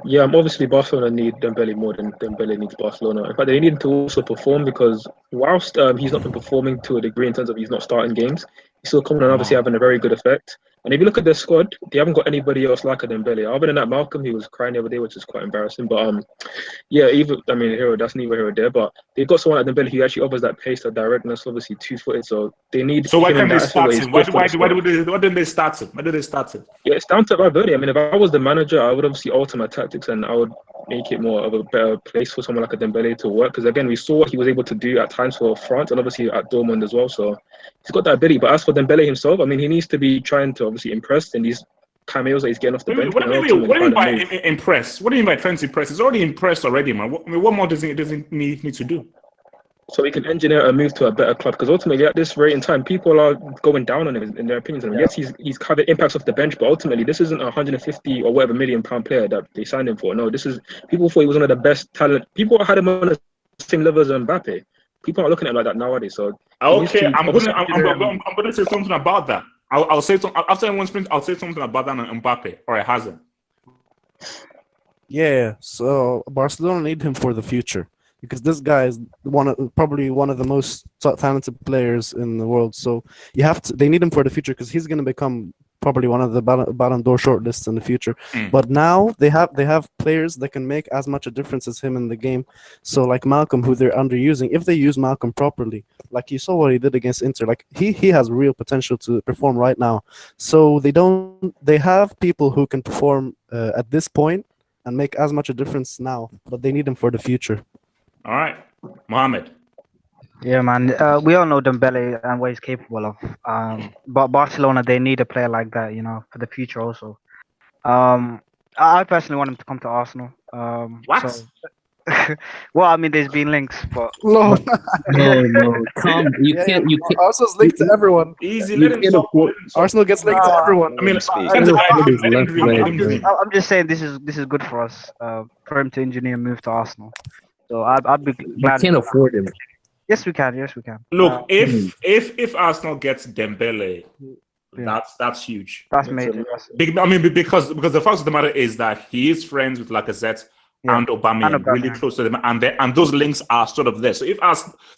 Yeah, obviously Barcelona need Dembele more than Dembele needs Barcelona. In fact, they need him to also perform because whilst he's not been performing to a degree in terms of he's not starting games, he's still coming and obviously having a very good effect. And if you look at their squad, they haven't got anybody else like a Dembele. Other than that, Malcolm, he was crying the other day, which is quite embarrassing. But hero, that's neither here or there. But they've got someone like Dembele who actually offers that pace, that directness, obviously 2-footed. So they need. So why can't they start start him? him? Why didn't they start him? Why did they start him? Yeah, it's down to Valverde. If I was the manager, I would obviously alter my tactics and I would make it more of a better place for someone like a Dembele to work. Because again, we saw what he was able to do at times for France and obviously at Dortmund as well. So he's got that ability. But as for Dembele himself, he needs to be trying to obviously impress in these cameos that he's getting off the bench. What do you mean by impress? What do you mean by trying to impress? He's already impressed already, man. What more does he need to do? so he can engineer a move to a better club. Because ultimately, at this rate in time, people are going down on him in their opinions. And yes, he's having impacts off the bench, but ultimately, this isn't a 150 or whatever £1 million player that they signed him for. No, this is people thought he was one of the best talent. People had him on the same level as Mbappe. People aren't looking at him like that nowadays. So okay, I'm gonna say something about that. I'll say something after everyone's finished. I'll say something about that on Mbappe or Hazard. Yeah, so Barcelona need him for the future because this guy is probably one of the most talented players in the world. So they need him for the future because he's going to become probably one of the Ballon d'Or shortlists in the future. But now they have players that can make as much a difference as him in the game. So like Malcolm, who they're underusing, if they use Malcolm properly, like you saw what he did against Inter, like he has real potential to perform right now. So they have people who can perform at this point and make as much a difference now, but they need him for the future. All right, Mohammed. Yeah, man. We all know Dembele and what he's capable of. But Barcelona, they need a player like that, for the future also. I personally want him to come to Arsenal. What? So, well, I mean, there's been links, but no, Come, you can't. Arsenal's linked to everyone. Easy, let him talk. Arsenal gets linked to everyone. I mean, I'm just saying this is good for us. For him to engineer a move to Arsenal. So I'd be glad. You can't afford him. Yes, we can. Yes, we can. Look, if Arsenal gets Dembele, that's huge. That's major. I mean, because the fact of the matter is that he is friends with Lacazette and Aubameyang, really close to them, and those links are sort of there. So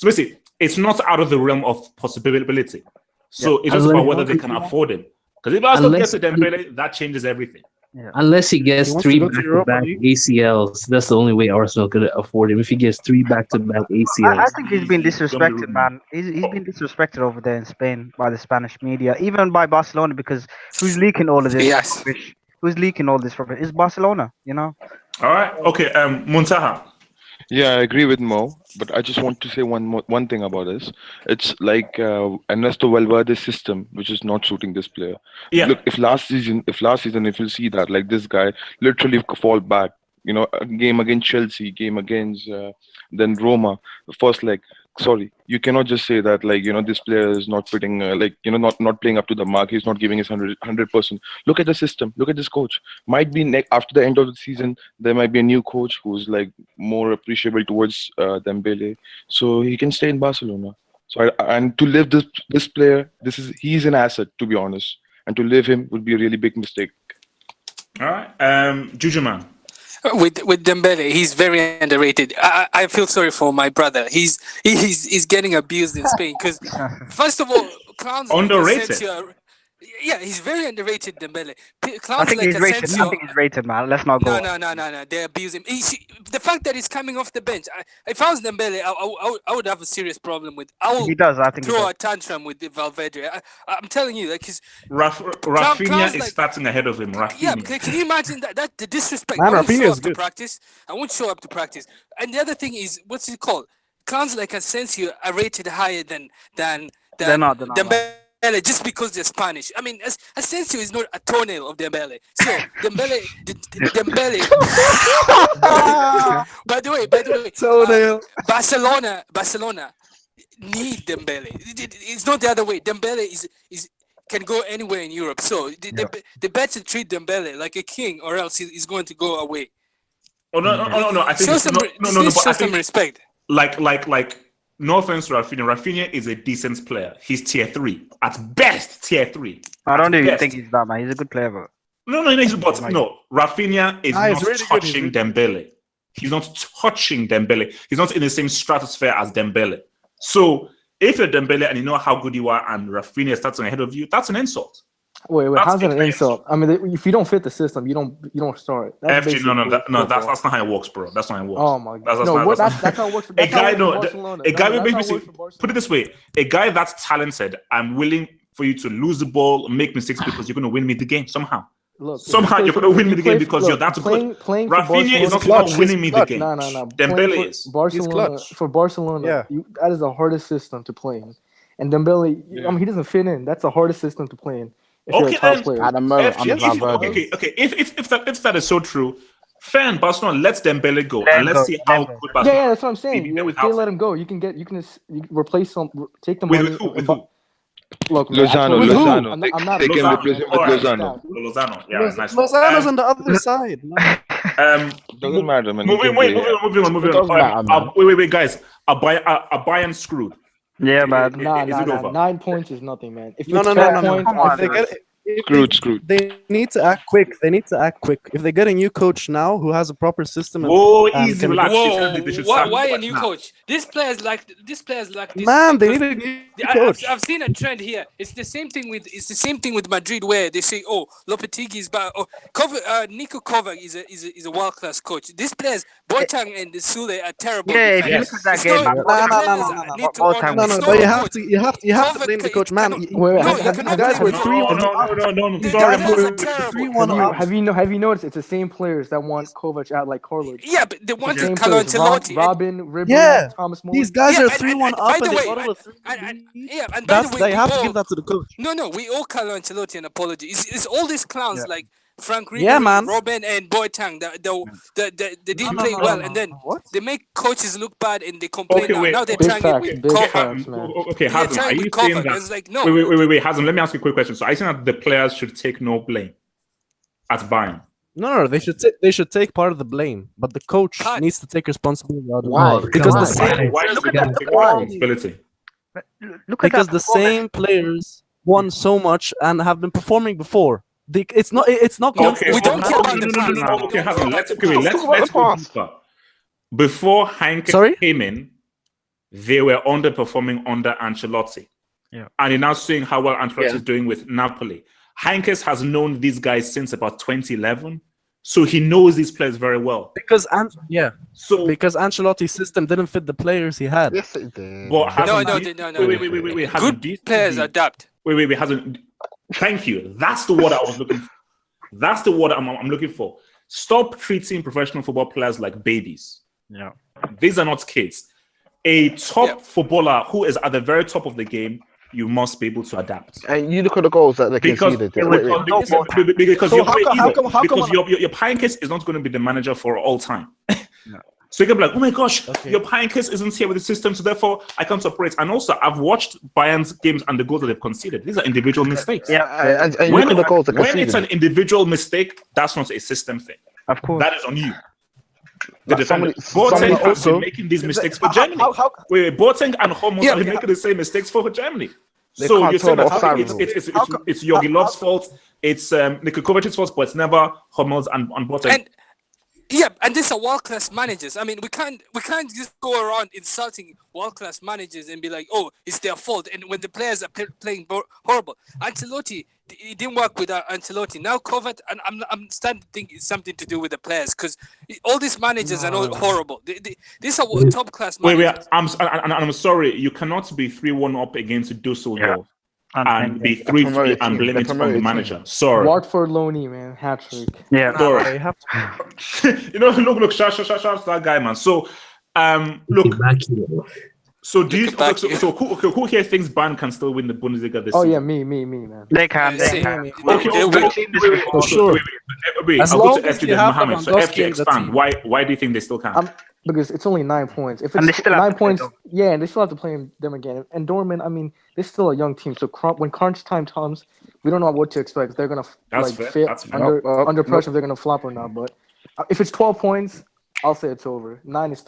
basically, it's not out of the realm of possibility. So it's just about whether they can afford him. Because if Arsenal gets a Dembele, that changes everything. Yeah. Unless he gets 3 back-to-back ACLs, that's the only way Arsenal could afford him. If he gets 3 back-to-back ACLs, I think he's been disrespected, man. He's been disrespected over there in Spain by the Spanish media, even by Barcelona, because who's leaking all of this? Yes. Who's leaking all this rubbish? It's Barcelona, All right. Okay. Muntaha. Yeah, I agree with Mo, but I just want to say one thing about this. It's like Ernesto Valverde's system, which is not suiting this player. Yeah. Look, if last season, if you'll see that, like this guy literally fall back. A game against Chelsea, game against then Roma, the first leg. Sorry, you cannot just say that this player is not fitting, not playing up to the mark. He's not giving his 100%. Look at the system. Look at this coach. Might be after the end of the season, there might be a new coach who's more appreciable towards Dembele, so he can stay in Barcelona. So and to leave this player, he's an asset, to be honest, and to leave him would be a really big mistake. All right, Juju man. With Dembele, he's very underrated. I feel sorry for my brother. He's getting abused in Spain because, first of all, clowns underrated. Yeah, he's very underrated, Dembele. I think he's rated. I think he's rated, man. Let's not go. No. They abuse him. The fact that he's coming off the bench. If I was Dembele, I would have a serious problem with. He does. I think throw a tantrum with Valverde. I'm telling you, his Rafinha is starting ahead of him. Rafinha. Yeah, can you imagine that the disrespect? Man, I won't Rafinha show is up good. to practice. I won't show up to practice. And the other thing is, what's it called? Clowns like Asensio are rated higher than They're not. Dembele. Just because they're Spanish. I mean, Asensio is not a toenail of Dembele. So Dembele. By the way, toenail. Barcelona need Dembele. It's not the other way. Dembele is can go anywhere in Europe. So they better treat Dembele like a king, or else he's going to go away. Oh no! I think show some respect. Like. No offense to Rafinha. Rafinha is a decent player. He's tier 3. At best, tier 3. I don't even think he's that, man. He's a good player, but... No. Rafinha is not really touching Dembele. He's not touching Dembele. He's not in the same stratosphere as Dembele. So, if you're Dembele and you know how good you are and Rafinha starts ahead of you, that's an insult. Wait, how's that an insult? I mean, if you don't fit the system, you don't start. That's not how it works, bro. That's not how it works. Oh my god! That's how it works. Put it this way: a guy that's talented, I'm willing for you to lose the ball, make mistakes because you're going to win me the game somehow. Somehow you're going to win me the game because you're that good. Rafinha is not winning me the game. No. Dembele is. For Barcelona, that is the hardest system to play in. And Dembele, I mean, he doesn't fit in. That's the hardest system to play in. Okay, at the moment, if that is so true, Fan Barcelona, let Dembele go, Let and let's go, see how Dembele. good Yeah, Barcelona. that's what I'm saying. Maybe If without they let him go, you can replace some, take the With money. who? and With who? Look, man, I Lozano, told you, Lozano. I'm not They can Lozano. replace him with All right. Lozano. Lozano. Yeah, nice one. Lozano's on the other side. Doesn't matter, man. Moving It doesn't on. matter, man. Wait, guys. Are Bayern screwed? Yeah, man. Is it over? 9 points is nothing, man. If No, it's no, 12 no, no, points, Come I on, think man. Screwed. They need to act quick. If they get a new coach now who has a proper system Whoa, and easy, can relax. Whoa! They should sack Why a Kovac new now. coach? These players like this. man, they because need a new I've coach. seen a trend here. It's the same thing with Madrid where they say, "Oh, Lopetegui is bad." Oh, Nico Kovac is a world class coach. These players, Boateng and Sule, are terrible. Yeah, if you defenders. look at that It's game, not man, the No, players no. need to Boateng honor. No, It's no, not but the you have coach. to Kovac blame the coach, man. Wait, you cannot guys blame were him. 3-1 No. The Sorry, players are I'm terrible. 3-1 up. have you noticed it's the same players that want Kovac out like Carlos? Yeah, but they The wanted same Carlo players, Ancelotti. Robin, Ribery, Yeah, Thomas Muller. these guys Yeah, are and 3-1 by up the and they way, got all and by the way, they have to give that to the coach. No, we owe Carlo Ancelotti an apology. It's all these clowns like Frank Ribery, Yeah, man. Robin, and Boateng they didn't play well, and then What? they make coaches look bad and they complain Okay, now. wait. Now they're Big trying it facts, with big Kovac. facts, man. Okay, They're Hazem, trying are with you Kovac. saying that? It's like no. Wait, Hazem, let me ask you a quick question. So, are you saying that the players should take no blame at Bayern? No, they should take part of the blame, but the coach Cut. needs to take responsibility. Out of Why? it. Because the Come on, same Why Look should at they that take performance. responsibility? Look at because that the performance. same players won so much and have been performing before. It's not No, Okay, we don't care about no, the past. no. We Okay, don't care Hazem, about let's the okay, past. let's Talk about let's the go past. deeper. Before Heinke Sorry? came in, they were underperforming under Ancelotti. Yeah. And you're now seeing how well Ancelotti is doing with Napoli. Heinkes has known these guys since about 2011, so he knows these players very well. because So, because Ancelotti's system didn't fit the players he had. Yes, it did. but Hazem, No. wait, Hazem, Good do you see players the- adapt. Wait, Hazem. Thank you. That's the word I was looking for. That's the word I'm looking for. Stop treating professional football players like babies. Yeah. These are not kids. A top footballer who is at the very top of the game, you must be able to adapt. And you look at the goals that they Because conceded. it Wait, was- wait. because So your how come your Painkes is not going to be the manager for all time. So you can be like, oh my gosh, your Painkes isn't here with the system, so therefore I can't operate. And also, I've watched Bayern's games and the goals that they've conceded. These are individual mistakes. Yeah. And you look at the goals that When it's an conceded. individual mistake, that's not a system thing. Of course. That is on you. The Like defender. somebody Boateng has also- been making these mistakes for Germany. Wait, Boateng and Hummels are making the same mistakes for Germany. They So can't you're tell saying the that offside it's Yogi Lov's fault, it's Niko Kovacic's fault, but it's never Hummels and Boateng. And these are world class managers. I mean, we can't just go around insulting world class managers and be like, oh, it's their fault. And when the players are playing horrible, Ancelotti, it didn't work with Ancelotti. Now Kovac, and I'm starting to think it's something to do with the players because all these managers are all horrible. These are top class managers. I'm sorry, you cannot be 3-1 up against Dusseldorf and be 3-3 and blame it on the manager. Sorry. Watford Loney, man, hat trick. Yeah. Sorry. They have to. Look, shout to that guy, man. So, look. So do you? So who here thinks Bayern can still win the Bundesliga this season? Yeah, me, man. They can. Yeah, They can. for sure. Wait, As I'll go long to as FG you then have Mohammed. So Lewandowski FG in the expand. team. Why do you think they still can? Because it's only 9 points. If And they it's still have 9 to play points, them. yeah, and they still have to play them again. And Dortmund, I mean, they're still a young team. So when crunch time comes, we don't know what to expect. If they're gonna That's like fair. fit That's fair. under pressure, if they're gonna flop or not. But if it's 12 points, I'll say it's over. 9 is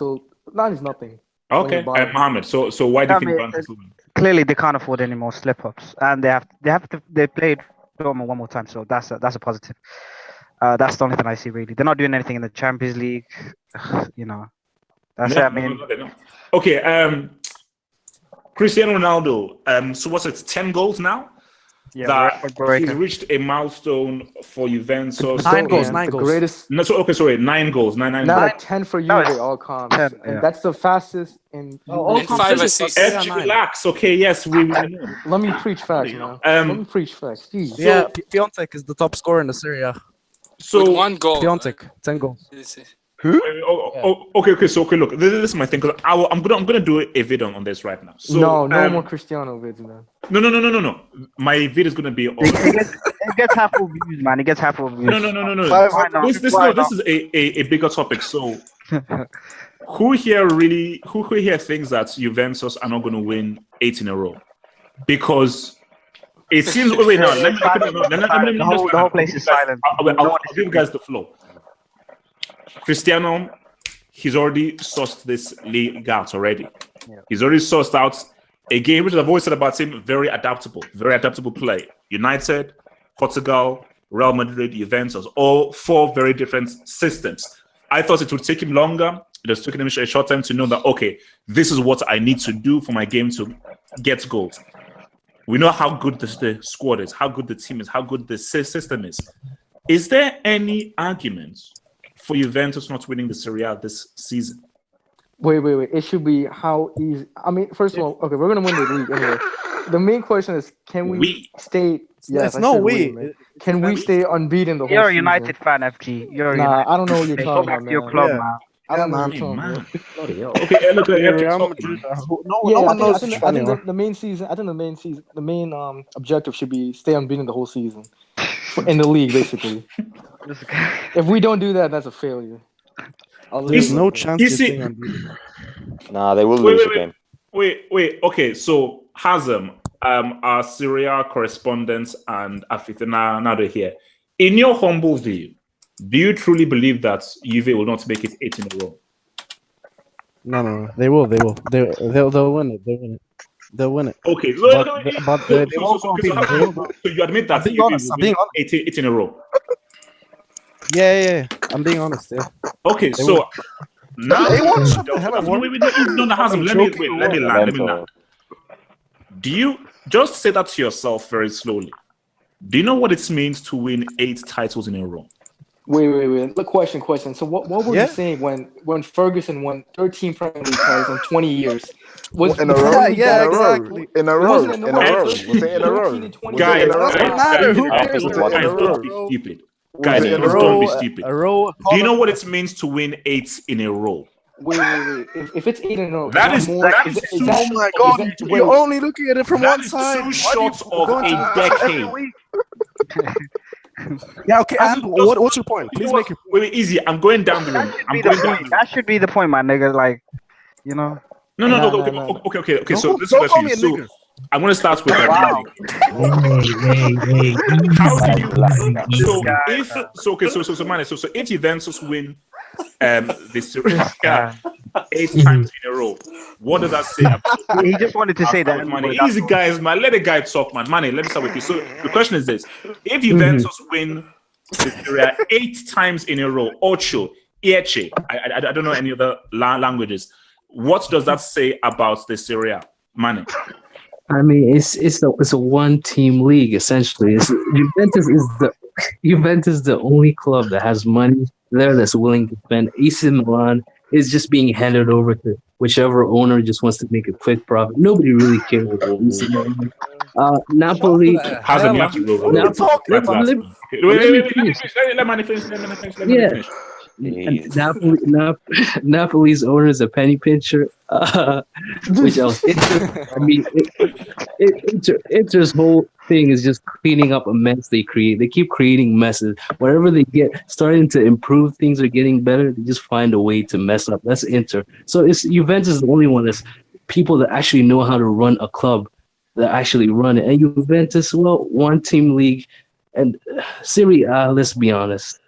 nothing. Okay, Mohammed. So why do you think Bayern can still win? Clearly, they can't afford any more slip-ups, and they played Dortmund one more time, so that's a positive. That's the only thing I see really. They're not doing anything in the Champions League, you know. That's it. I mean, No, they're not. Okay, Cristiano Ronaldo. So what's it? 10 goals now. yeah, That record breaker. he's reached a milestone for Juventus. Nine goals, Man, nine the goals. greatest. No, so okay, sorry, 9 goals, nine. Now like 10 for you, That they was all comps, 10, and yeah. that's the fastest in. all And 5 assists. FG relax. Okay, yes, we know. Let me preach facts, man. Let me preach facts. Jeez. Yeah, Piontek is the top scorer in the Serie A. With So 1 goal. Piontek, 10 goals. Who? Okay. So look, this is my thing. Cause I'm gonna do a video on this right now. So no more Cristiano vids, man. No. My video is gonna be on. It gets half of views, man. It gets half of views. No. This is a bigger topic. So who here thinks that Juventus are not going to win 8 in a row? Because it seems. Wait, no. Let me the whole place is silent. I'll give you guys the flow. Cristiano, he's already sourced this league out already. Yeah. He's already sourced out a game which I've always said about him, very adaptable play. United, Portugal, Real Madrid, Juventus, all 4 very different systems. I thought it would take him longer. It has taken him a short time to know that, okay, this is what I need to do for my game to get goals. We know how good the squad is, how good the team is, how good the system is. Is there any argument for Juventus not winning the Serie A this season? Wait. It should be how easy. I mean, first of all, okay, we're gonna win the league anyway. The main question is, can we stay? Yes, no way. Can we stay unbeaten the whole season? You're a United fan, FG. I don't know what you're talking about, man. Your club, man. I don't know what you're talking about. Okay, look, no one knows. I think the main objective should be stay unbeaten the whole season in the league, basically. If we don't do that, that's a failure. There's no chance to stay unbeaten. Nah, they will lose the game. Wait. Okay, so Hazem, our Syria correspondent and aficionado here. In your humble view, do you truly believe that Juve will not make it 8 in a row? No. They will. They'll win it. They'll win it. Okay, they won't compete. So you admit that Juve will win 8 in a row? Yeah. I'm being honest. Yeah. Okay, so now let me land. Do you just say that to yourself very slowly? Do you know what it means to win 8 titles in a row? Wait. Look, question. So what were you saying when Ferguson won 13 Premier League titles in 20 years? Was in a row? Exactly. In a row. Was it in a row? Guys, it doesn't matter. Who cares? Don't be stupid. Guys, don't be stupid. Do you know what it means to win 8 in a row? Wait. If it's 8 in a row, that is oh my God! You're only looking at it from one side. That is too short of a decade. Yeah, okay. And what's your point? Please make your point. Wait, easy. I'm going down the room. That should be the point, my nigga. Like, you know. No. Okay. So this is question. So I'm going to start with that. Wow. So if Juventus win this Serie A 8 times in a row, what does that say? He just wanted to say that. Money. Easy, guys, man. Let the guy talk, man. Money. Let me start with you. So the question is this: if Juventus win the Serie A 8 times in a row, ocho, eche, I don't know any other languages. What does that say about the Serie A? Money. I mean, it's a one-team league essentially. Juventus is the only club that has money there that's willing to spend. AC Milan is just being handed over to whichever owner just wants to make a quick profit. Nobody really cares about AC Milan. Napoli. How's it Let me finish. Napoli's owner is a penny pincher. Which else? Inter's whole thing is just cleaning up a mess they create. They keep creating messes. Wherever they get starting to improve, things are getting better. They just find a way to mess up. That's Inter. So it's Juventus is the only one that's people that actually know how to run a club, that actually run it. And Juventus, well, one-team league. And Serie A, let's be honest,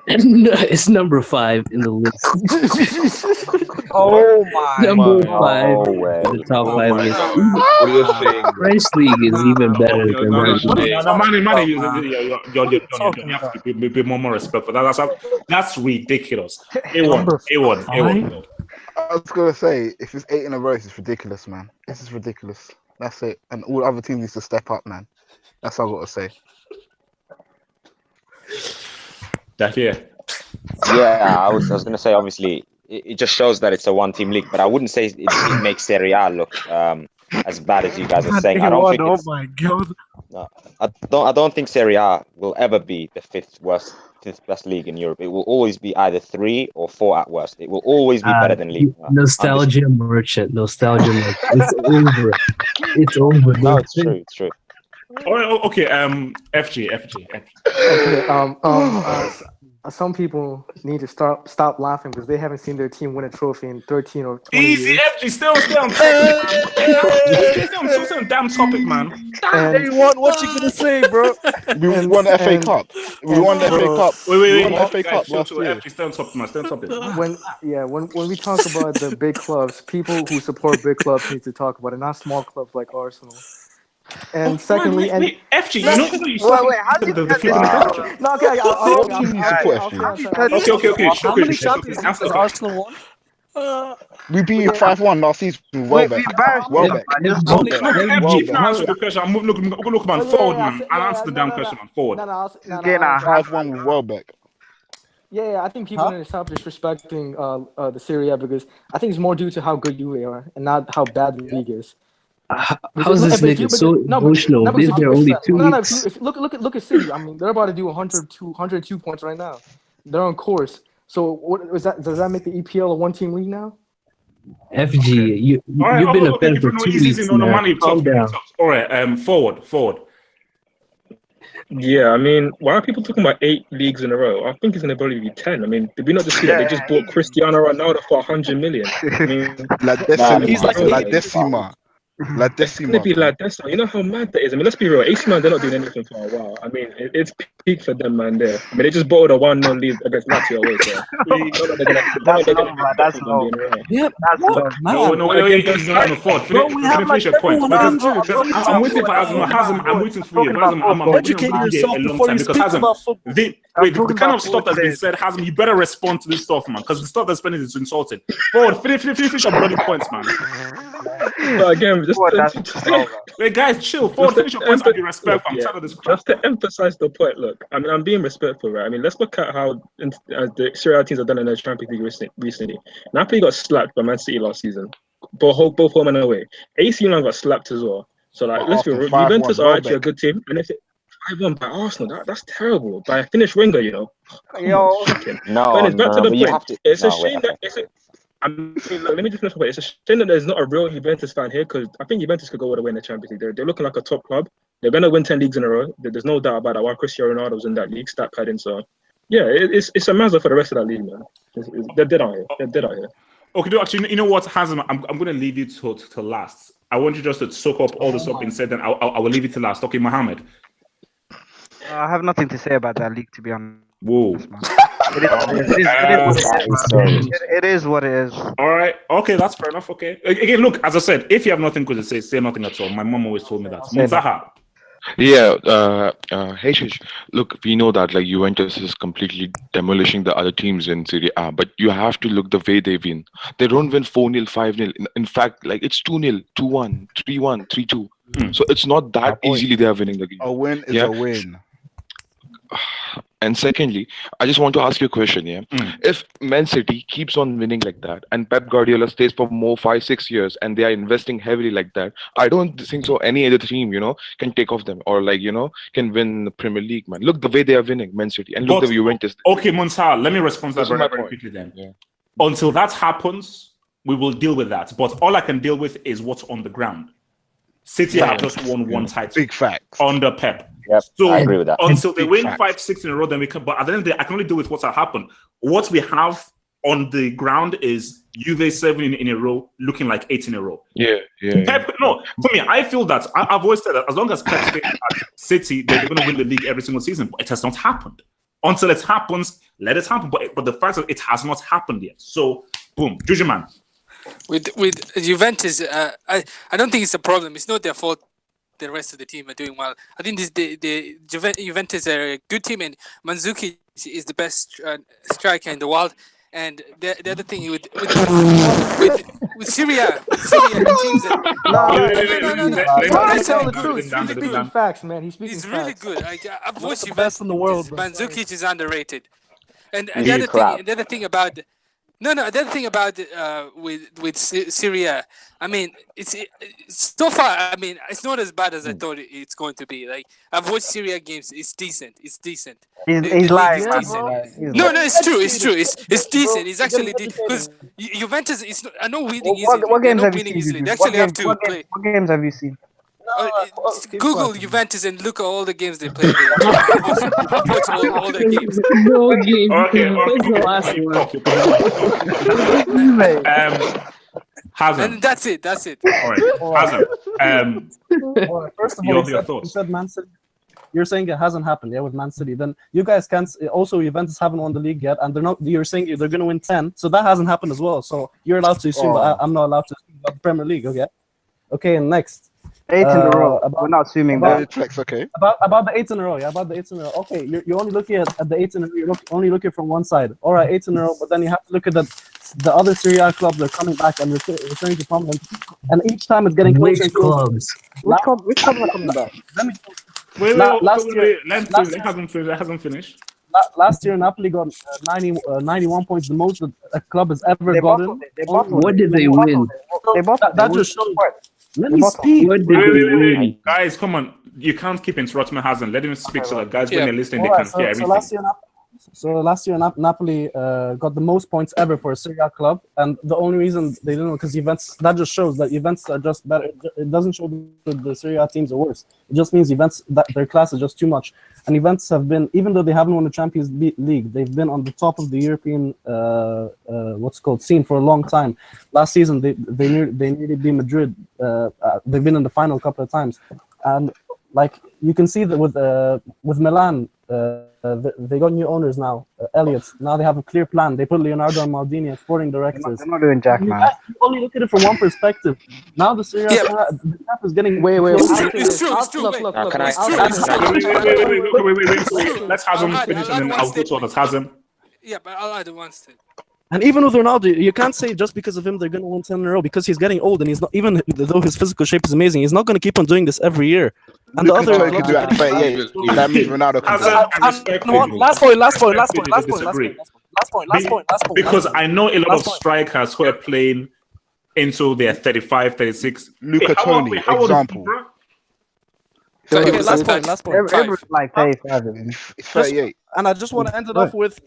it's number 5 in the list. Oh my! Number 5 in the top 5 list. What are you saying? French league is even better than Money. You have to be more respectful. That's ridiculous. A1. I was gonna say, if it's 8 in a row, it's ridiculous, man. This is ridiculous. That's it. And all other teams need to step up, man. That's all I gotta say. Yeah, I was gonna say, obviously it just shows that it's a one-team league, but I wouldn't say it makes Serie A look as bad as you guys are saying. I don't think. Oh my God! No, I don't think Serie A will ever be the fifth best league in Europe. It will always be either 3 or 4 at worst. It will always be better than League One. Nostalgia merchant. It's over. It's over. No, it's true. It's true. Okay. FG. Okay. Some people need to stop laughing because they haven't seen their team win a trophy in 13 or 20 Easy, years. FG. Stay on topic. Stay on damn topic, man. Hey, what you gonna say, bro? We won the FA Cup. We won the FA Cup. Wait. We won the FA Cup last year. FG, stay on topic, man. Stay on topic. When we talk about the big clubs, people who support big clubs need to talk about it, not small clubs like Arsenal. And secondly, wait, FG, you know you the flipping question. No, okay, Okay. How many Champions Leagues has Arsenal won? We beat 5-1 last season. Welbeck. FG, if you answer the question, I'm look, man, forward, man. I'll answer the damn question, man. Forward. 5-1 with Welbeck. Yeah, I think people need to stop disrespecting the Serie A because I think it's more due to how good you are and not how bad the league is. How's this nigga so emotional? They're only 2 weeks. Look at City. I mean, they're about to do 102 points right now. They're on course. So does that make the EPL a one-team league now? FG, you've been a fan for 2 weeks now. Calm down. All right, forward. Yeah, I mean, why are people talking about 8 leagues in a row? I think it's going to probably be 10. I mean, did we not just see that they just bought Cristiano Ronaldo for 100 million? I mean, La Decima. It's going to be La Decima. You know how mad that is? I mean, let's be real. AC Milan, they're not doing anything for a while. I mean, it's peak for them, man, there. I mean, they just bought a 1-0 lead against Lazio away, so... That's low. Yeah, that's low. No, wait, finish your point. I'm waiting for Hazem. I'm waiting for you. I'm educate yourself before you speak about football. The kind of stuff that's been said, Hazem, you better respond to this stuff, man, because the stuff that's been is insulting. Forward, finish your bloody points, man. But again, wait, guys, chill. Forward, finish your points and be respectful. I'm tired of this crap. Just to emphasize the point, look, I mean, I'm being respectful, right? I mean, let's look at how the Serie A teams have done in the Champions League recently. Napoli got slapped by Man City last season, both home and away. AC Milan got slapped as well. So, like, let's be real. Juventus are actually a good team, and if it 5-1 by Arsenal, that's terrible. By a Finnish winger, you know. It's a shame that I mean, look, let me just finish. It's a shame that there's not a real Juventus fan here because I think Juventus could go all the way in the Champions League. They're looking like a top club. They're going to win 10 leagues in a row. There's no doubt about that. While Cristiano Ronaldo's in that league, stat padding. So, yeah, it's a mazza for the rest of that league, man. They're dead out here. Okay, actually, you know what, Hazem? I'm going to leave you to last. I want you just to soak up all the stuff being said, then I will leave it to last. Okay, Mohammed. I have nothing to say about that league, to be honest. Whoa. It is what it is. All right. Okay, that's fair enough. Okay. Again, look, as I said, if you have nothing good to say nothing at all. My mom always told me that. Munzaha. Yeah, Heshish, look, we know that like Juventus is completely demolishing the other teams in Serie A, but you have to look the way they win. They don't win 4-0, 5-0. In fact, like it's 2-0, 2-1, 3-1, 3-2. So it's not that easily they are winning the game. A win is a win. And secondly, I just want to ask you a question, If Man City keeps on winning like that and Pep Guardiola stays for more 5-6 years and they are investing heavily like that, I don't think so any other team, can take off them or can win the Premier League, man. Look the way they are winning, Man City, and look the Juventus. Okay, Monsar, let me respond to that very quickly then. Yeah. Until that happens, we will deal with that. But all I can deal with is what's on the ground. City have just won one title. Big facts. Under Pep. Yep, so I agree with that. Until they win 5-6 in a row, then we can. But at the end of the day, I can only deal with what's happened. What we have on the ground is Juve 7 in a row, looking like 8 in a row. Yeah. Pep, no, for me, I feel that I've always said that as long as Pep stays at City, they're going to win the league every single season. But it has not happened. Until it happens, let it happen. But the fact that it has not happened yet. So, boom, Juju man. With Juventus, I don't think it's a problem. It's not their fault. The rest of the team are doing well. I think the Juventus are a good team, and Mandzukic is the best striker in the world. And the other thing with Syria teams. He's telling the truth. He's speaking facts, man. He's really good. I've watched the best in the world. Mandzukic is underrated. And the other thing about No. The other thing about with Syria, I mean, it's so far. I mean, it's not as bad as I thought it's going to be. Like I've watched Syria games. It's decent. It's decent. He's lying, man. No, it's true. It's true. It's decent. It's actually because Juventus is. I know winning easily. What They're games not have you winning seen? easily. Juju? They actually have to play. What games have you seen? Google Juventus and look at all the games they play. I've watched all their games. No game. Okay. What's the last one? Hazem. And that's it. All right. Hazem. First of all, your thoughts. you said Man City. You're saying it hasn't happened, with Man City. Then you guys can't. Also, Juventus haven't won the league yet, and they're not. You're saying they're going to win 10, so that hasn't happened as well. So you're allowed to assume, but I'm not allowed to assume about the Premier League. Okay. Okay, and next. 8 in a row. We're not assuming that. Okay. About the 8 in a row, about the 8 in a row. Okay, you're only looking at the 8 in a row. You're only looking from one side. All right, 8 in a row, but then you have to look at the other Serie A clubs are coming back and returning to prominence, and each time it's getting closer and closer. Which clubs are coming back? Let me. Wait, it hasn't finished. Last year, Napoli got 91 points, the most that a club has ever gotten. What did they win? That just shows. Let me speak. Wait. Guys, come on. You can't keep interrupting Hazem. Let him speak so that guys, when they're listening, they can hear everything. So last year, Napoli got the most points ever for a Serie A club, and the only reason they didn't, because Juventus. That just shows that Juventus are just better. It doesn't show that the Serie A teams are worse. It just means Juventus, that their class is just too much. And Juventus have been, even though they haven't won the Champions League, they've been on the top of the European scene for a long time. Last season, they nearly beat Madrid. They've been in the final a couple of times, and like you can see that with Milan. They got new owners now, Elliott. Now they have a clear plan. They put Leonardo and Maldini as sporting directors. They're not doing jack, man. You only look at it from one perspective. Now the Serie A the cap is getting. Wait. It's true. Can I? Wait. Let's Hazem finish and then I'll go to others. Hazem. Yeah, but I'll add one thing. And even with Ronaldo, you can't say just because of him they're going to win 10 in a row, because he's getting old and he's not, even though his physical shape is amazing, he's not going to keep on doing this every year. And the other could do that, but yeah, that means Ronaldo can. Last point. Because I know a lot of strikers who are playing into their 35, 36. Luca Toni, example. Okay, last point. Everyone's like 35. It's 38. And I just want to end it off with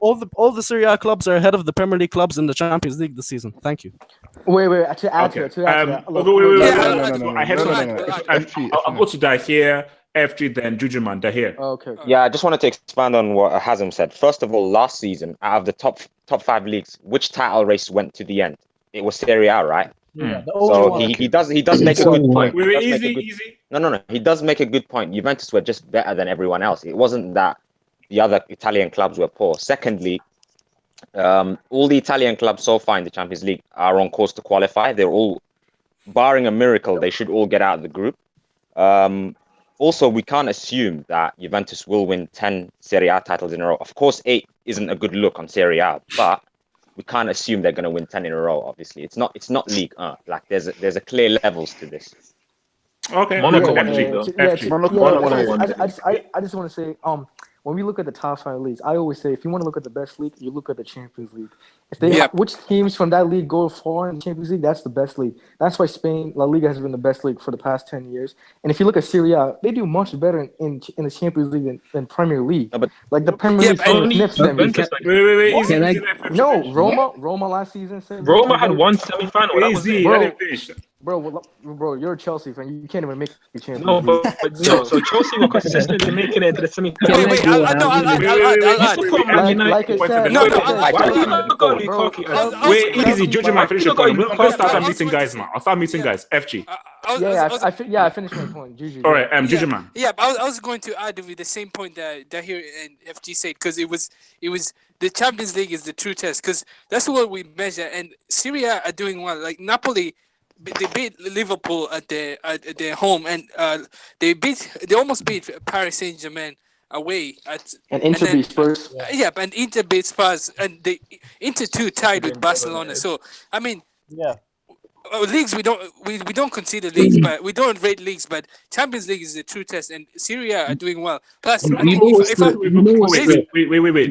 all the Serie A clubs are ahead of the Premier League clubs in the Champions League this season. Thank you. Wait. To add to that. I'll go to Dahir, FG, then Jujuman. Dahir. Okay. Yeah, I just wanted to expand on what Hazem said. First of all, last season, out of the top 5 leagues, which title race went to the end? It was Serie A, right? Yeah, so he does make a good point. Easy. No. He does make a good point. Juventus were just better than everyone else. It wasn't that the other Italian clubs were poor. Secondly, all the Italian clubs so far in the Champions League are on course to qualify. They're all, barring a miracle, they should all get out of the group. Also, we can't assume that Juventus will win 10 Serie A titles in a row. Of course, 8 isn't a good look on Serie A, but we can't assume they're going to win 10 in a row. Obviously, it's not League 1. Like there's a clear levels to this. Okay. Monaco I just want to say, when we look at the top 5 leagues, I always say if you want to look at the best league, you look at the Champions League. If which teams from that league go far in the Champions League, that's the best league. That's why Spain, La Liga has been the best league for the past 10 years. And if you look at Serie A, they do much better in the Champions League than Premier League. No, but like the Premier League sniffs them. Wait. No, Roma last season. Roma had one semi-final. That was it. Bro, you're a Chelsea fan. You can't even make the Champions No, League. but so Chelsea were consistently making it into the semi-final. Like I said, Wait, easy, Jojo might finish your point. I'm going to start meeting guys now. I'll start meeting guys. FG. I finished my point. Juju. All right, Jojo man. Yeah, but I was going to add with the same point that Dahir and FG said, because it was the Champions League is the true test, because that's what we measure. And Syria are doing well. Like Napoli, they beat Liverpool at their home, and they almost beat Paris Saint-Germain away and Inter beat Spurs. And Inter beat Spurs, and Inter too tied with Barcelona. So I mean, leagues we don't consider leagues, but we don't rate leagues. But Champions League is the true test, and Syria are doing well. Plus, wait.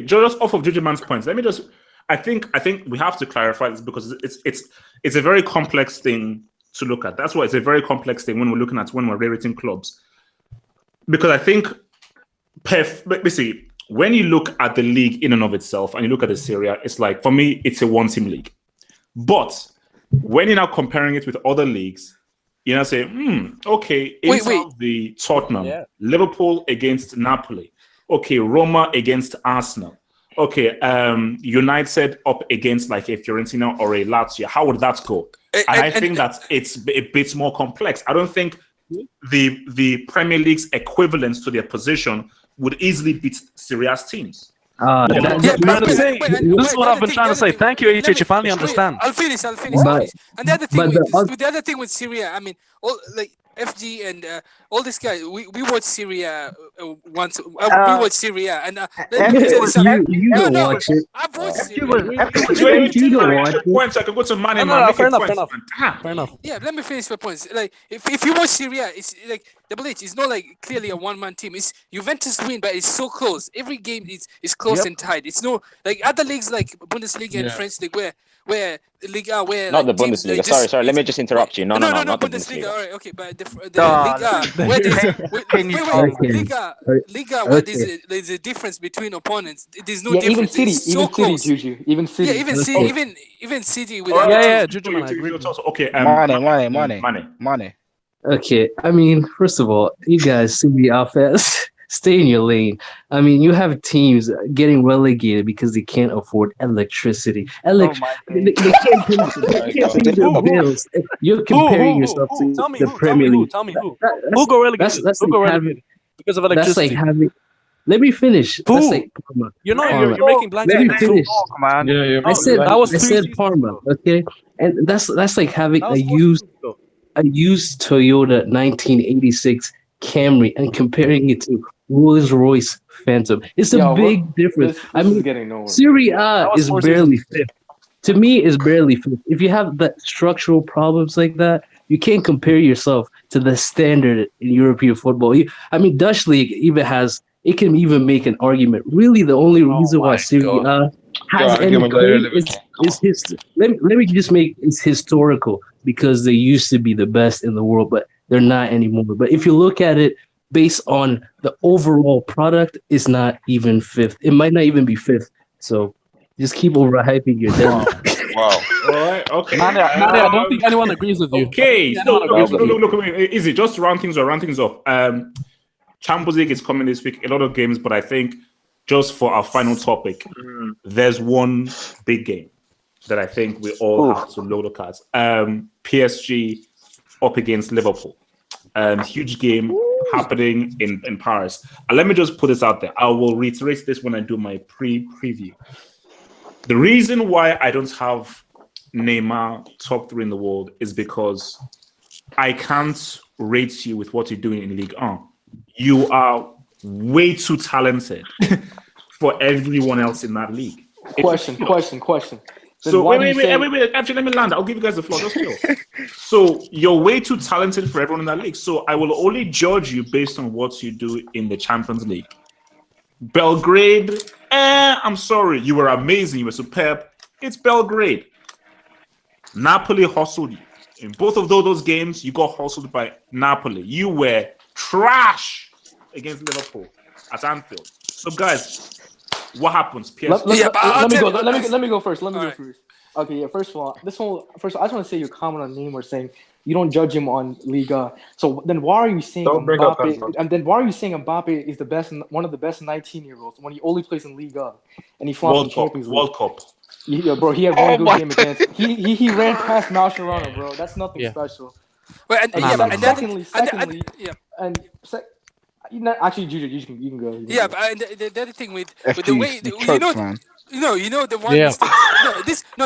Just off of Jujuman's points, let me just. I think we have to clarify this because it's a very complex thing to look at. That's why it's a very complex thing when we're rating clubs. Because I think basically when you look at the league in and of itself and you look at the Serie A, it's like, for me, it's a one-team league. But when you're now comparing it with other leagues, you know, say, okay, the Tottenham, Liverpool against Napoli, okay, Roma against Arsenal, okay, United up against like a Fiorentina or a Lazio. How would that go? And I think that it's a bit more complex. I don't think the Premier League's equivalence to their position would easily beat Serie A's teams. This is what I've been trying to say. Thank you, HH. You finally understand. I'll finish. And the other thing with Syria, I mean, all like FG and all these guys, we watch Syria once. We watch Syria, and you don't watch it. I've watched Syria. You don't watch it. Points, I can go to Mane. Fair enough. Yeah, let me finish my points. Like, if you watch Syria, it's like Double H. It's not like clearly a one-man team. It's Juventus win, but it's so close. Every game is close and tight. It's no like other leagues like Bundesliga and French league where Liga where not like, the Bundesliga. Sorry. Let me just interrupt you. No, not the Bundesliga. All right, okay, but the Liga, where there's a difference between opponents. There's no difference. Even City, even City. Yeah, even City. Juju, man, I agree. Okay, Mane. Okay, I mean, first of all, you guys see the offense. Stay in your lane. I mean, you have teams getting relegated because they can't afford electricity. They can't pay their bills. You're comparing yourself to the Premier League. Tell me who. Who go relegated? Because of electricity. That's like having. Let me finish. Who? That's like Parma. You're making blank. Let me finish. I said Parma. Okay, and that's like having a used Toyota 1986 Camry and comparing it to Rolls-Royce Phantom. It's a big difference. Serie A is barely fifth. To me, is barely fifth. If you have the structural problems like that, you can't compare yourself to the standard in European football. Dutch league even has. It can even make an argument. Really, the only reason why Serie A has any claim is history. Let me just make it's historical because they used to be the best in the world, but they're not anymore. But if you look at it based on the overall product, it's not even fifth. It might not even be fifth. So just keep overhyping your demo. Wow. All right. Okay. Mane, I don't think anyone agrees with you. Okay. So look. Easy. Just round things off. Champions League is coming this week. A lot of games, but I think just for our final topic, there's one big game that I think we all have to look at. PSG up against Liverpool. Huge game happening in Paris. And let me just put this out there. I will reiterate this when I do my preview. The reason why I don't have Neymar top 3 in the world is because I can't rate you with what you're doing in Ligue 1. You are way too talented for everyone else in that league. Question. So wait. Actually, let me land. I'll give you guys the floor. Just chill. So you're way too talented for everyone in that league. So I will only judge you based on what you do in the Champions League. Belgrade, I'm sorry. You were amazing. You were superb. It's Belgrade. Napoli hustled you. In both of those games, you got hustled by Napoli. You were trash against Liverpool at Anfield. So guys, what happens? Let me go first. Okay, yeah. First of all, I just want to say your comment on Neymar saying you don't judge him on Liga. So then why are you saying Mbappe? And then why are you saying Mbappe is the best, one of the best 19-year-olds when he only plays in Liga and he flops in Champions League? World Cup. Yeah, bro. He had one good game against. He ran past Mascherano, bro. That's nothing special. Well, actually, Juju, you can go. Yeah, but the other thing with the way you know the one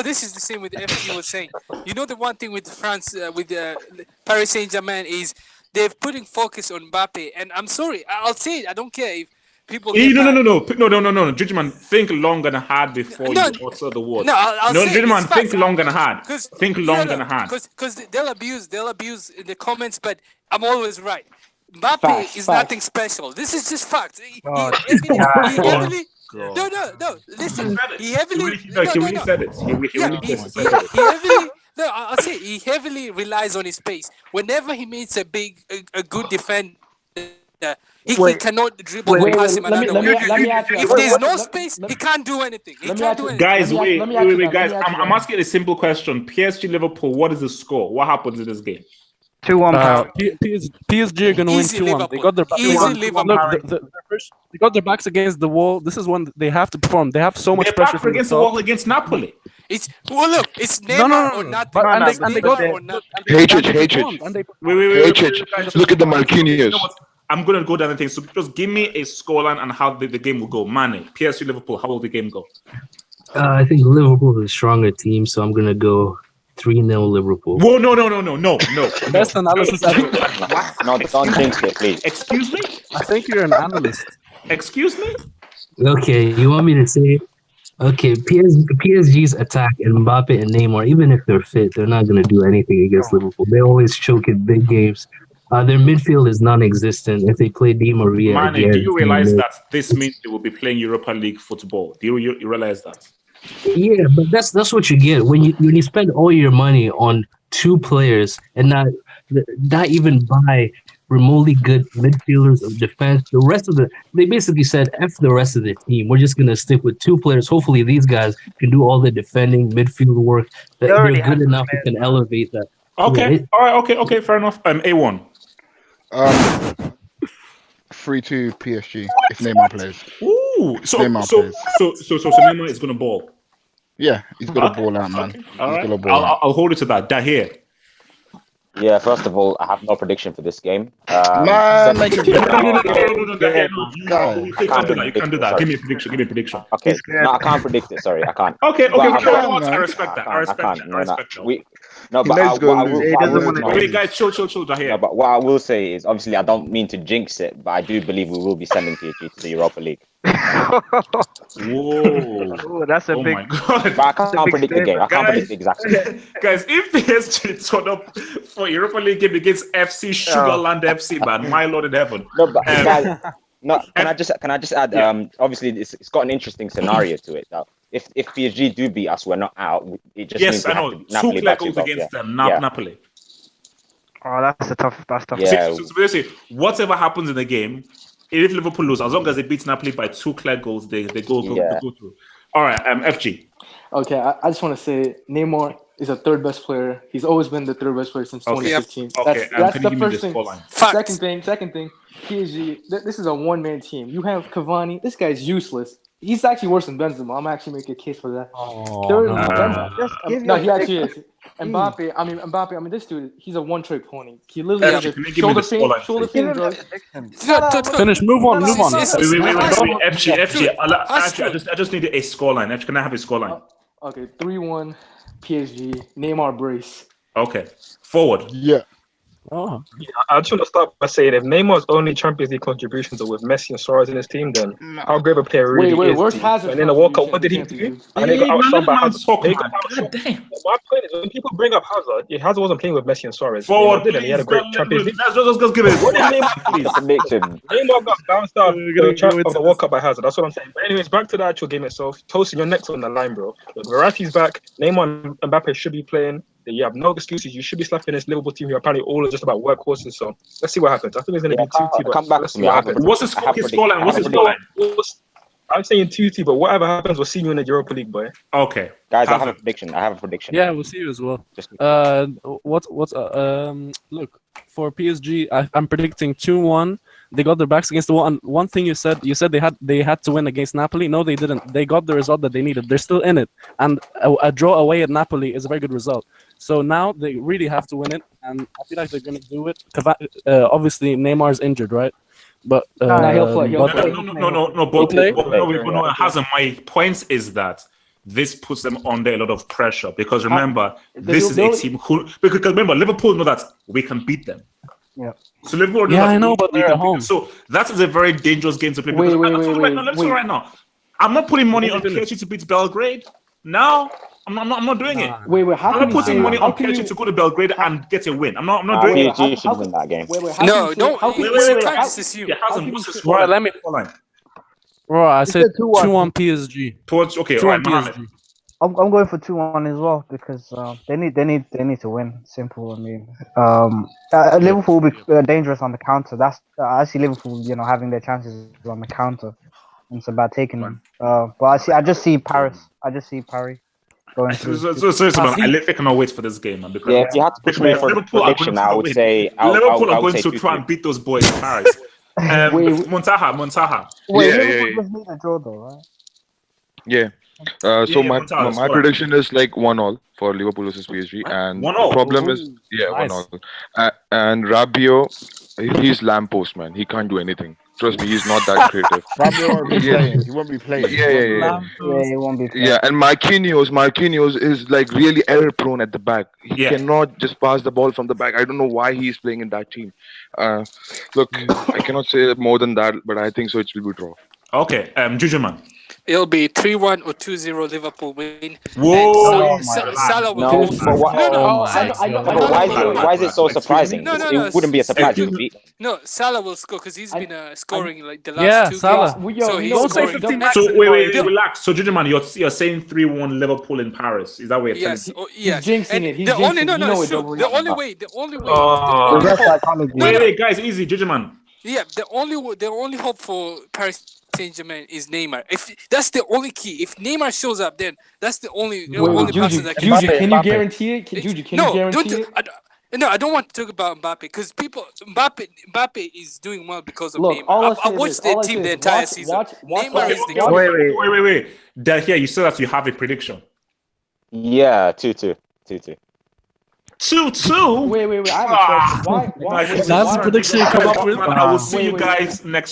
this is the same with FG was saying. You know the one thing with France with Paris Saint-Germain is they're putting focus on Mbappe, and I'm sorry, I'll say it. I don't care if people. No, Judgment. Think long and hard before you utter the word. Judgment. Think long and hard. Think long and hard. Because they'll abuse in the comments, but I'm always right. Mbappe is nothing special. This is just fact. God. No. Listen, he heavily. He really said it. He really said it. He heavily. No, I'll say he heavily relies on his pace. Whenever he meets a good defender, he cannot dribble or pass him another way. If there's no space, he can't do anything. Guys, wait, guys. I'm asking a simple question. PSG Liverpool, what is the score? What happens in this game? 2-1. PSG are gonna win 2-1. They got their they got their backs against the wall. This is when they have to perform. They have so much pressure against the wall against Napoli. It's Neymar or nothing. And they got Hatred. Wait. Look at the Marquinhos. I'm gonna go down the thing. So just give me a scoreline and how the game will go. Mane, PSG Liverpool, how will the game go? I think Liverpool is a stronger team, so I'm gonna go 3-0 Liverpool. Whoa, no. Best analysis ever. No, don't jinx it, please. Excuse me? I think you're an analyst. Excuse me? Okay, you want me to say it? Okay, PSG's attack and Mbappe and Neymar, even if they're fit, they're not going to do anything against Liverpool. They always choke in big games. Their midfield is non-existent. If they play Di Maria Mane, again, do you realize that this means they will be playing Europa League football? Do you realize that? Yeah, but that's what you get when you spend all your money on two players and not even buy remotely good midfielders of defense. The rest of they basically said F the rest of the team. We're just gonna stick with two players. Hopefully these guys can do all the defending midfield work. They're good enough to can elevate that. Okay, yeah, all right, okay, fair enough. A1. 3-2 PSG if Neymar plays. Ooh, so Neymar is gonna ball. Yeah, he's got a ball out, man. Okay. All right. I'll hold it to that. Dahir. Yeah, first of all, I have no prediction for this game. Man, you can't do that. Give me a prediction. Okay, no, I can't predict it. Sorry, I can't. Okay. I respect that. Wait, guys, chill, Dahir. No, but what I will say is, obviously, I don't mean to jinx it, but I do believe we will be sending PSG to the Europa League. Whoa, that's a big. My God. But I can't predict the game. I can't predict exactly. Guys, if PSG turn up for Europa League game against FC Sugarland FC, man, my Lord in heaven. No, but guys, can I just add? Obviously, it's got an interesting scenario to it. Though. If PSG do beat us, we're not out. It just means we have to Napoli back goals against them. Napoli. Oh, that's tough. Yeah. So basically, whatever happens in the game, if Liverpool lose, as long as they beat Napoli by 2 clear goals, they go through. All right, FG. Okay, I just want to say Neymar is a third best player. He's always been the third best player since 2015. Okay, that's the first thing. Second thing, PSG. This is a one-man team. You have Cavani. This guy's useless. He's actually worse than Benzema. I'm actually making a case for that. He actually is. Mbappe. This dude, he's a one-trick pony. He literally has a shoulder pain drug. Finish. Move on. Wait. FG. I just need a scoreline. FG, can I have a scoreline? Okay, 3-1 PSG. Neymar brace. Okay. Forward. Yeah. Oh. Yeah, I just want to start by saying if Neymar's only Champions League contributions are with Messi and Suarez in his team, then how great a player really is. Where's Hazard? And in the World Cup, what did he do? And they got outshone by Hazard. God damn. My point is, when people bring up Hazard, Hazard wasn't playing with Messi and Suarez. Forward, he had a great Champions League. Just give it. What did Neymar got bounced out of the World Cup by Hazard. That's what I'm saying. But anyways, back to the actual game itself. Tosin, you're next on the line, bro. Look, Verratti's back. Neymar and Mbappe should be playing. You have no excuses. You should be slapping this Liverpool team who apparently all are just about workhorses. So let's see what happens. I think it's going to be 2-2. Come back to me. What's the scoreline? What's the scoreline? I'm saying 2-2, but whatever happens, we'll see you in the Europa League, boy. Okay, guys, I have a prediction. Yeah, we'll see you as well. Look, for PSG, I'm predicting 2-1. They got their backs against the wall. And one thing you said they had to win against Napoli. No, they didn't. They got the result that they needed. They're still in it, and a draw away at Napoli is a very good result. So now they really have to win it, and I feel like they're going to do it. Obviously, Neymar's injured, right? But he'll play. No. Hazard. My point is that this puts them under a lot of pressure because remember, this is a team who. Because remember, Liverpool know that we can beat them. Yeah. So Liverpool. Yeah, I know, but they're at home. So that is a very dangerous game to play. Let's go right now. I'm not putting money on PSG to beat Belgrade. No, I'm not doing it. How I'm not putting money on PSG to go to Belgrade and get a win. I'm not doing it. PSG should win that game. No. Let me. Bro, I said said 2-1. 2-1 PSG. Towards okay, all 2-1 right, Mohammed. PSG. I'm going for 2-1 as well because they need to win. Simple. I mean, Liverpool will be dangerous on the counter. That's I see Liverpool, having their chances on the counter. And it's about taking them. But I just see Paris. I just see Paris going through. I literally cannot wait for this game, man. Because Yeah, if you had to push me for a Liverpool are going prediction, to I would win. say Liverpool I are would going say to try 2-2. and beat those boys in Paris. Montaha. Wait, Yeah, Liverpool yeah. just need a draw though, right? Yeah. So my prediction is like 1-1 for Liverpool versus PSG, and 1-1. the problem is Nice. 1-1. And Rabiot, he's lamppost, man. He can't do anything. Trust me, he's not that creative. Rabiot won't be Yeah. playing. He won't be playing. Yeah. Yeah, he won't be playing. Yeah, and Marquinhos is like really error prone at the back. He cannot just pass the ball from the back. I don't know why he's playing in that team. Look, I cannot say more than that, but I think so. It will be draw. Okay, Juju man. It'll be 3-1 or 2-0 Liverpool win. Whoa! And Salah will No, go. but what? Why is it so surprising? No. It wouldn't be a surprise. It would be. No, Salah will score because he's been scoring like the last two Salah. games. So he's Don't say scoring. 15 So wait, relax. So Juju man, you're saying 3-1 Liverpool in Paris. Is that what you're telling me? Yes. He's jinxing it. He's jinxing it. No, it's true. The only way. Wait, guys, easy, Juju man. Yeah, the only hope for Paris Saint-Germain is Neymar. If that's the only key. If Neymar shows up, then that's the only person that can. Juju, can you guarantee it? Juju, can you guarantee it? No, I don't want to talk about Mbappe because Mbappe is doing well because of Look, Neymar. I watched the team the entire season. Neymar is the key. Wait. Here, you said that you have a prediction. Yeah, 2-2. 2-2? Wait. I have a question. Why That's the prediction you come up with. I will see you guys next